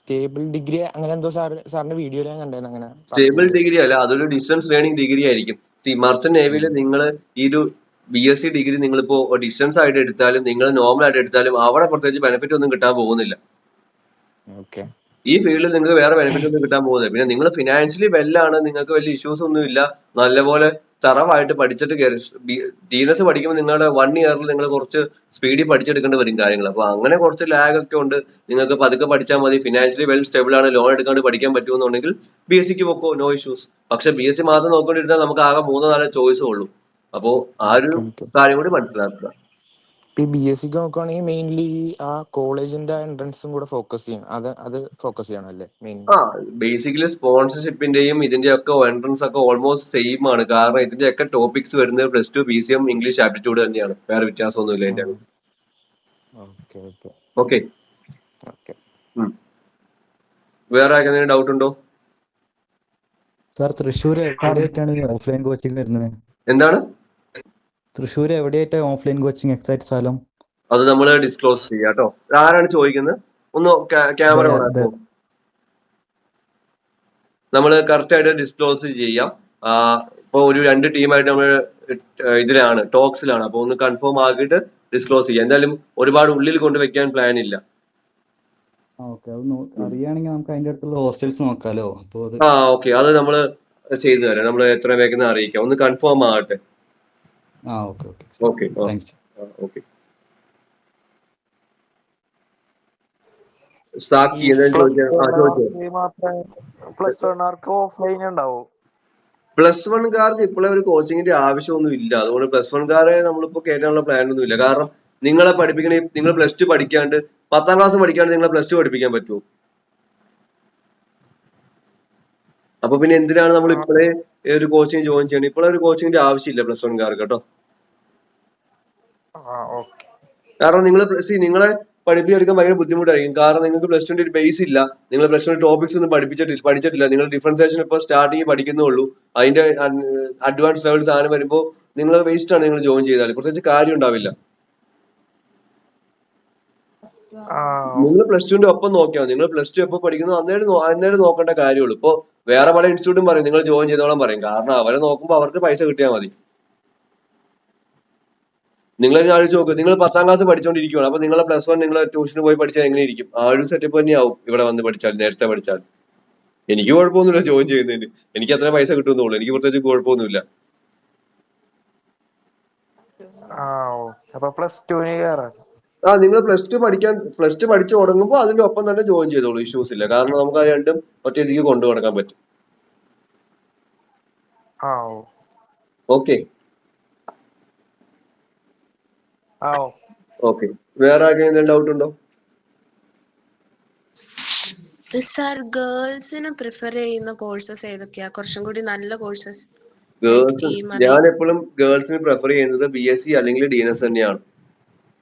സ്റ്റേബിൾ ഡിഗ്രി അങ്ങനെ എന്തോ സാറിന്റെ വീഡിയോയിൽ ഞാൻ കണ്ടായിരുന്നു അങ്ങനെ സ്റ്റേബിൾ പറഞ്ഞത്. ഡിഗ്രി അല്ല, അതൊരു ഡിസ്റ്റൻസ് ലേണിംഗ് ഡിഗ്രി ആയിരിക്കും. മർച്ചന്റ് നേവിയിൽ നിങ്ങൾ ഈ ഒരു BSc ഡിഗ്രി നിങ്ങളിപ്പോ ഡിസ്റ്റൻസ് ആയിട്ട് എടുത്താലും നിങ്ങൾ നോർമൽ ആയിട്ട് എടുത്താലും അവിടെ പ്രത്യേകിച്ച് ബെനിഫിറ്റ് ഒന്നും കിട്ടാൻ പോകുന്നില്ല. ഓക്കെ ഈ ഫീൽഡിൽ നിങ്ങൾക്ക് വേറെ ബെനിഫിറ്റ് ഒന്നും കിട്ടാൻ പോകുന്നില്ല. പിന്നെ നിങ്ങൾ ഫിനാൻഷ്യലി വെല്ലാണ്, നിങ്ങൾക്ക് വലിയ ഇഷ്യൂസ് ഒന്നും ഇല്ല, നല്ലപോലെ തറവായിട്ട് പഠിച്ചിട്ട് DNS പഠിക്കുമ്പോൾ നിങ്ങളുടെ 1 ഇയറിൽ നിങ്ങൾ കുറച്ച് സ്പീഡിൽ പഠിച്ചെടുക്കേണ്ടി വരും കാര്യങ്ങൾ. അപ്പൊ അങ്ങനെ കുറച്ച് ലാഗ് ഒക്കെ ഉണ്ട്. നിങ്ങൾക്ക് പതുക്കെ പഠിച്ചാൽ മതി, ഫിനാൻഷ്യലി വെൽ സ്റ്റേബിൾ ആണ്, ലോൺ എടുക്കാണ്ട് പഠിക്കാൻ പറ്റുമെന്നുണ്ടെങ്കിൽ BScക്ക് പൊക്കോ, നോ ഇഷ്യൂസ്. പക്ഷെ BSc മാത്രം നോക്കിക്കൊണ്ടിരുന്നാൽ നമുക്ക് ആകെ 3-4 ചോയ്സേ ഉള്ളൂ. അപ്പോ ആ ഒരു കാര്യം കൂടി മനസ്സിലാക്കുക. ഈ BSc നോക്കുകയാണെങ്കിൽ മെയിൻലി ആ കോളേജിന്റെ എൻട്രൻസും കൂടെ ഫോക്കസ് ചെയ്യണം, അത് ഫോക്കസ് ചെയ്യണം അല്ലേ മെയിൻലി? ബേസിക്കലി സ്പോൺസർഷിപ്പിന്റെയും ഇതിന്റെ ഒക്കെ എൻട്രൻസ് ഒക്കെ ഓൾമോസ്റ്റ് സെയിം ആണ്. കാരണം ഇതിന്റെ ഒക്കെ ടോപ്പിക്സ് വരുന്നത് +2 PCM ഇംഗ്ലീഷ് ആപ്റ്റിറ്റ്യൂഡ് തന്നെയാണ്, വേറെ വ്യത്യാസമൊന്നുമില്ല ഇതിന്റെ. ഓക്കെ, വേറെ ആർക്കെന്തെങ്കിലും ഡൗട്ട് ഉണ്ടോ? സാർ തൃശ്ശൂർ എവിടെയായിട്ടാണ് ഓഫ്ലൈൻ കോച്ചിങ് വരുന്നത്? എന്താണ്? തൃശ്ശൂർ എവിടെയായിട്ടാണ് ഓഫ്ലൈൻ കോച്ചിങ് എക്സാക്ട് സ്ഥലം? അത് നമ്മൾ ഡിസ്ക്ലോസ് ചെയ്യാം കേട്ടോ. ആരാണ് ചോദിക്കുന്നത്? ഒന്ന് ക്യാമറ ഓൺ ആക്കോ. നമ്മൾ കറക്റ്റ് ആയിട്ട് ഡിസ്ക്ലോസ് ചെയ്യാം. ഇപ്പൊ ഒരു 2 ടീമായിട്ട് നമ്മൾ ഇതിലാണ്, ടോക്സിലാണ്. അപ്പൊ ഒന്ന് കൺഫേം ആക്കിയിട്ട് ഡിസ്ക്ലോസ് ചെയ്യാം. എന്തായാലും ഒരുപാട് ഉള്ളിൽ കൊണ്ടുവയ്ക്കാൻ പ്ലാൻ ഇല്ല. അറിയാണെങ്കിൽ നമുക്ക് അതിന്റെ അടുത്തുള്ള ഹോസ്റ്റൽസ് നോക്കാലോ. ഓക്കെ, അത് നമ്മൾ ചെയ്തു തരാം. നമ്മൾ എത്ര വേഗം അറിയിക്കാം. ഒന്ന് കൺഫേം ആകട്ടെ. ഓക്കെ. സാക്കി +1കാർക്ക് ഇപ്പോഴേ ഒരു കോച്ചിങ്ങിന്റെ ആവശ്യമൊന്നും ഇല്ല. അതുകൊണ്ട് +1കാരെ നമ്മളിപ്പോ കയറ്റാനുള്ള പ്ലാൻ ഒന്നും ഇല്ല. കാരണം നിങ്ങളെ പഠിപ്പിക്കണേ, നിങ്ങൾ +2 പഠിക്കാണ്ട് 10ാം ക്ലാസ് പഠിക്കാണ്ട് നിങ്ങളെ +2 പഠിപ്പിക്കാൻ പറ്റുമോ? അപ്പൊ പിന്നെ എന്തിനാണ് നമ്മൾ ഇപ്പോഴേ ഒരു കോച്ചിങ് ജോയിൻ ചെയ്യണം? ഇപ്പോഴേ ഒരു കോച്ചിങ്ങിന്റെ ആവശ്യമില്ല +1കാർക്ക് കേട്ടോ. കാരണം നിങ്ങളെ പഠിപ്പിച്ചെടുക്കാൻ ഭയങ്കര ബുദ്ധിമുട്ടായിരിക്കും. കാരണം നിങ്ങൾക്ക് +2 ഒരു ബേസ് ഇല്ല, നിങ്ങൾ +2 ടോപ്പിക്സ് ഒന്നും പഠിച്ചിട്ടില്ല. നിങ്ങൾ ഡിഫറൻസിയേഷൻ ഇപ്പോൾ സ്റ്റാർട്ടിങ് പഠിക്കുന്നേ ഉള്ളൂ. അതിന്റെ അഡ്വാൻസ് ലെവൽ സാധനം വരുമ്പോൾ നിങ്ങൾ വേസ്റ്റ് ആണ്. നിങ്ങൾ ജോയിൻ ചെയ്താൽ പ്രത്യേകിച്ച് കാര്യം ഉണ്ടാവില്ല. നിങ്ങൾ +2ന്റെ ഒപ്പം നോക്കിയാൽ നിങ്ങൾ +2 എപ്പോൾ പഠിക്കുന്നു അന്നേരം നോക്കേണ്ട കാര്യമുള്ളൂ. ഇപ്പൊ വേറെ പല ഇൻസ്റ്റിറ്റ്യൂട്ടും പറയും നിങ്ങൾ ജോയിൻ ചെയ്തോളാൻ പറയും. കാരണം അവരെ നോക്കുമ്പോൾ അവർക്ക് പൈസ കിട്ടിയാൽ മതി. നിങ്ങൾ ആലോചിച്ച് നോക്ക്, നിങ്ങൾ 10ാം ക്ലാസ് പഠിച്ചുകൊണ്ടിരിക്കുകയാണ്. അപ്പൊ നിങ്ങളെ +1 നിങ്ങൾ ട്യൂഷന് പോയി പഠിച്ചാൽ എങ്ങനെ ഇരിക്കും? ആ ഒരു സെറ്റപ്പ് തന്നെയാവും ഇവിടെ വന്ന് പഠിച്ചാൽ, നേരത്തെ പഠിച്ചാൽ. എനിക്ക് കുഴപ്പമൊന്നുമില്ല ജോയിൻ ചെയ്യുന്നതിന്, എനിക്ക് അത്ര പൈസ കിട്ടുമെന്നുള്ളൂ, എനിക്ക് പ്രത്യേകിച്ച് കുഴപ്പമൊന്നുമില്ല. നിങ്ങൾ +2 പഠിച്ചു തുടങ്ങുമ്പോൾ അതിന്റെ ഒപ്പം തന്നെ ജോയിൻ ചെയ്തോളൂ, ഇഷ്യൂസ് ഇല്ല. കാരണം നമുക്ക് അത് രണ്ടും ഒറ്റയ്ക്ക് കൊണ്ടു നടക്കാൻ പറ്റും. ഓക്കെ, വേറെ ആർക്കെങ്കിലും ഡൗട്ട് ഉണ്ടോ? സാർ ഗേൾസിന് പ്രിഫർ ചെയ്യുന്ന കോഴ്സസ് ഏതൊക്കെയാ കുറച്ചും കൂടി നല്ല കോഴ്സസ്? ഞാൻ എപ്പോഴും ഗേൾസിന് പ്രിഫർ ചെയ്യുന്നത് BSc അല്ലെങ്കിൽ DNS തന്നെയാണ്.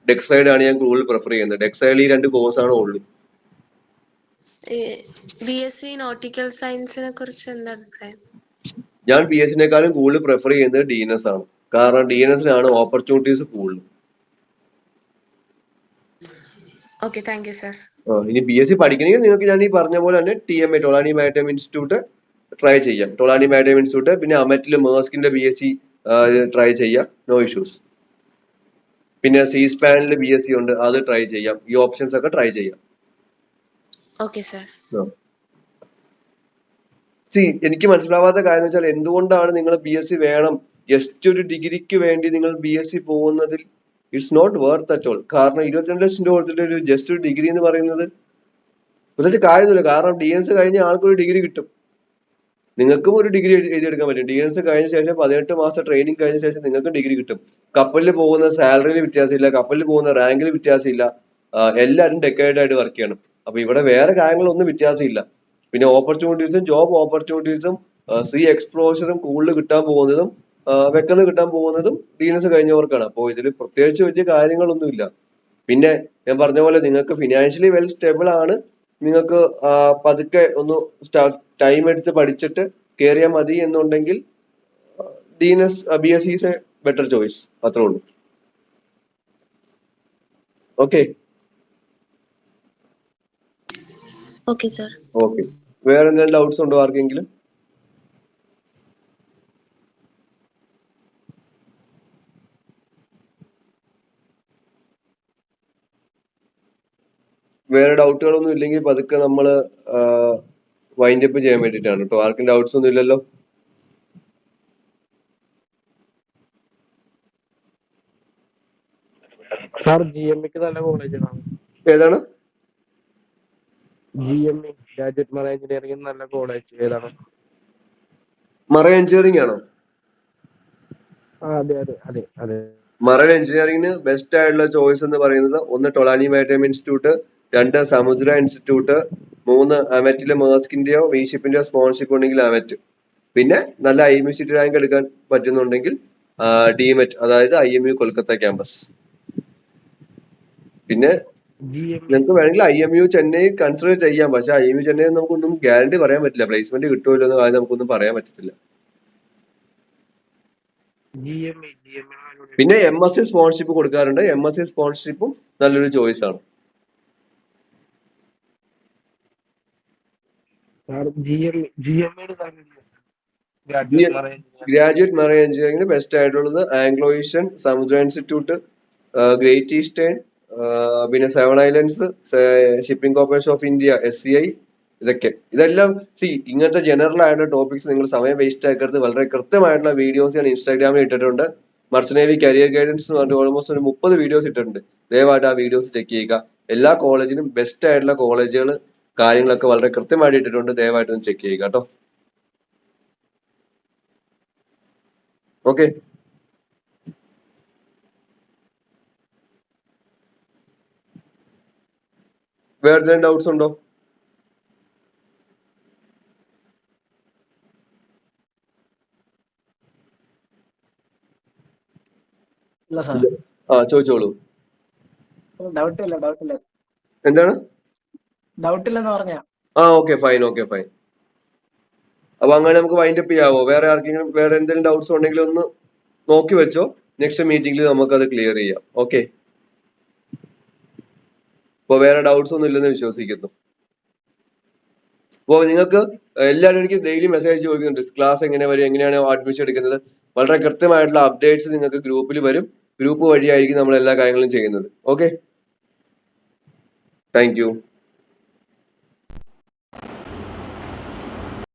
ഡെക്സൈഡ് ആണ് ഞാൻ കൂടുതൽ പ്രിഫർ ചെയ്യുന്നത്. ഡെക്സൈഡിൽ ഈ 2 കോഴ്സാണ് ഉള്ളൂ. BSc നോട്ടിക്കൽ സയൻസിനെ കുറിച്ച് എന്താ അഭിപ്രായം? ഞാൻ BScനേക്കാളും കൂടുതൽ പ്രിഫർ ചെയ്യുന്നത് DNS ആണ്. കാരണം DNSനാണ് ഓപ്പർച്യൂണിറ്റീസ് കൂടുതൽ. Okay, thank you sir. ഇനി BSc പഠിക്കണമെങ്കിൽ നിങ്ങൾക്ക് ഞാൻ ഈ പറഞ്ഞ പോലെ തന്നെ TMA ടൊളാനി മാരിടൈം ഇൻസ്റ്റിറ്റ്യൂട്ട് ട്രൈ ചെയ്യാം. ടൊളാനി മാരിടൈം ഇൻസ്റ്റിറ്റ്യൂട്ട്, പിന്നെ അമറ്റിൽ മേഴ്സ്കിന്റെ BSc ട്രൈ ചെയ്യാം, നോ ഇഷ്യൂസ്. പിന്നെ C-SPANൽ BSc ഉണ്ട്, അത് ട്രൈ ചെയ്യാം. ഈ ഓപ്ഷൻസ് ഒക്കെ ട്രൈ ചെയ്യാം. Okay sir. എനിക്ക് മനസ്സിലാവാത്ത കാര്യം എന്ന് വെച്ചാൽ എന്തുകൊണ്ടാണ് നിങ്ങൾ BSc വേണം, ജസ്റ്റ് ഒരു ഡിഗ്രിക്ക് വേണ്ടി നിങ്ങൾ BSc പോകുന്നതിൽ it's not worth at all. കാരണം 22 ലക്ഷം രൂപ കൊടുത്തിട്ട് ഒരു ജസ്റ്റ് ഒരു ഡിഗ്രി എന്ന് പറയുന്നത് പ്രത്യേകിച്ച് കാര്യമൊന്നുമില്ല. കാരണം DNS കഴിഞ്ഞ ആൾക്കൊരു ഡിഗ്രി കിട്ടും, നിങ്ങൾക്കും ഒരു ഡിഗ്രി എഴുതിയെടുക്കാൻ പറ്റും. DNS കഴിഞ്ഞ ശേഷം 18 മാസം ട്രെയിനിങ് കഴിഞ്ഞ ശേഷം നിങ്ങൾക്ക് ഡിഗ്രി കിട്ടും. കപ്പലിൽ പോകുന്ന സാലറിയിൽ വ്യത്യാസമില്ല, കപ്പലിൽ പോകുന്ന റാങ്കിൽ വ്യത്യാസമില്ല, എല്ലാവരും ഡെക്കേഡ് ആയിട്ട് വർക്ക് ചെയ്യണം. അപ്പൊ ഇവിടെ വേറെ കാര്യങ്ങളൊന്നും വ്യത്യാസമില്ല. പിന്നെ ഓപ്പർച്യൂണിറ്റീസും ജോബ് ഓപ്പർച്യൂണിറ്റീസും എക്സ്പ്ലോഷറും കൂടുതൽ കിട്ടാൻ പോകുന്നതും വെക്കുന്ന കിട്ടാൻ പോകുന്നതും DNS കഴിഞ്ഞവർക്കാണ്. അപ്പോൾ ഇതിൽ പ്രത്യേകിച്ച് വലിയ കാര്യങ്ങളൊന്നുമില്ല. പിന്നെ ഞാൻ പറഞ്ഞ പോലെ നിങ്ങൾക്ക് ഫിനാൻഷ്യലി വെൽ സ്റ്റേബിൾ ആണ്, നിങ്ങൾക്ക് പതുക്കെ ഒന്ന് ടൈം എടുത്ത് പഠിച്ചിട്ട് കയറിയാൽ മതി എന്നുണ്ടെങ്കിൽ BSc is A better choice, അത്രേ ഉള്ളൂ. Okay, okay sir. ഓക്കെ. വേറെ എന്തെങ്കിലും ഡൗട്ട്സ് ഉണ്ടോ ആർക്കെങ്കിലും? വേറെ ഡൗട്ടുകളൊന്നും ഇല്ലെങ്കിൽ പതുക്കെ നമ്മള് വൈൻഡ് അപ്പ് ചെയ്യാൻ വേണ്ടിയിട്ടാണ് കേട്ടോ. ആർക്കും ഡൗട്ട്സ് ഒന്നും ഇല്ലല്ലോ? സാർ GME നല്ല കോളേജാണ്. ഏതാണ്? GME ഗാഡ്ജറ്റ് മറൈൻ എഞ്ചിനീയറിംഗ് നല്ല കോളേജ് ഏതാണ്? മറൈൻ എഞ്ചിനീയറിംഗ് ആണോ? അതെ അതെ അതെ അതെ. മറൈൻ എഞ്ചിനീയറിംഗിന് ബെസ്റ്റ് ആയിട്ടുള്ള ചോയ്സ് എന്ന് പറയുന്നത് 1 ടൊളാനി മാരിടൈം ഇൻസ്റ്റിറ്റ്യൂട്ട്, 2 സമുദ്ര ഇൻസ്റ്റിറ്റ്യൂട്ട്, 3 അമെറ്റിലെ മേഴ്സ്കിന്റെയോ വിഷിപ്പിന്റെയോ സ്പോൺഷിപ്പ് ഉണ്ടെങ്കിൽ അമെറ്റ്. പിന്നെ നല്ല IMU റാങ്ക് എടുക്കാൻ പറ്റുന്നുണ്ടെങ്കിൽ DMET, അതായത് IMU കൊൽക്കത്ത ക്യാമ്പസ്. പിന്നെ നിങ്ങൾക്ക് വേണമെങ്കിൽ IMU ചെന്നൈ കൺസിഡർ ചെയ്യാം. പക്ഷെ IMU ചെന്നൈ നമുക്കൊന്നും ഗ്യാരണ്ടി പറയാൻ പറ്റില്ല. പ്ലേസ്മെന്റ് കിട്ടുമല്ലോ എന്ന് കാര്യം നമുക്കൊന്നും പറയാൻ പറ്റത്തില്ല. പിന്നെ MSc സ്പോൺഷിപ്പ് കൊടുക്കാറുണ്ട്. MSc സ്പോൺഷിപ്പും നല്ലൊരു ചോയ്സ് ആണ്. ഗ്രാജുവേറ്റ് മറൈൻ എഞ്ചിനീയറിംഗിന് ബെസ്റ്റ് ആയിട്ടുള്ളത് ആംഗ്ലോ ഏഷ്യൻ, സമുദ്ര ഇൻസ്റ്റിറ്റ്യൂട്ട്, ഗ്രേറ്റ് ഈസ്റ്റേൺ, പിന്നെ 7 islands, shipping corporation of India, SCI, ഇതെല്ലാം ഇങ്ങനത്തെ ജനറൽ ആയിട്ടുള്ള ടോപ്പിക്സ് നിങ്ങൾ സമയം വേസ്റ്റ് ആക്കരുത്. വളരെ കൃത്യമായിട്ടുള്ള വീഡിയോസ് ഞാൻ ഇൻസ്റ്റാഗ്രാമിൽ ഇട്ടിട്ടുണ്ട്. മർച്ചന്റ് നേവി കരിയർ ഗൈഡൻസ് എന്ന് പറഞ്ഞിട്ട് ഓൾമോസ്റ്റ് ഒരു 30 വീഡിയോസ് ഇട്ടിട്ടുണ്ട്. ദയവായിട്ട് ആ വീഡിയോസ് ചെക്ക് ചെയ്യുക. എല്ലാ കോളേജിനും ബെസ്റ്റ് ആയിട്ടുള്ള കോളേജുകൾ കാര്യങ്ങളൊക്കെ വളരെ കൃത്യമായിട്ട് ഇട്ടിട്ടുണ്ട്. ദയവായിട്ട് ഒന്ന് ചെക്ക് ചെയ്യുക കേട്ടോ. ഓക്കെ. വേറെ എന്തെങ്കിലും ഡൗട്ട്സ് ഉണ്ടോ? ചോദിച്ചോളൂ. എന്താണ്? Okay fine. അപ്പൊ അങ്ങനെ നമുക്ക് വൈൻഡ് അപ്പ് ചെയ്യാവോ? വേറെ ആർക്കെങ്കിലും വേറെ എന്തെങ്കിലും ഡൗട്ട്സ് ഉണ്ടെങ്കിൽ ഒന്ന് നോക്കി വെച്ചോ. നെക്സ്റ്റ് മീറ്റിംഗിൽ നമുക്ക് അത് ക്ലിയർ ചെയ്യാം. ഓക്കെ. അപ്പൊ വേറെ ഡൗട്ട്സ് ഒന്നും ഇല്ലെന്ന് വിശ്വസിക്കുന്നു. അപ്പോൾ നിങ്ങൾക്ക് എല്ലാവരും എനിക്ക് ഡെയിലി മെസ്സേജ് ചോദിക്കുന്നുണ്ട്, ക്ലാസ് എങ്ങനെ വരും, എങ്ങനെയാണ് അഡ്മിഷൻ എടുക്കുന്നത്. വളരെ കൃത്യമായിട്ടുള്ള അപ്ഡേറ്റ്സ് നിങ്ങൾക്ക് ഗ്രൂപ്പിൽ വരും. ഗ്രൂപ്പ് വഴിയായിരിക്കും നമ്മൾ എല്ലാ കാര്യങ്ങളും ചെയ്യുന്നത്. Okay, thank U.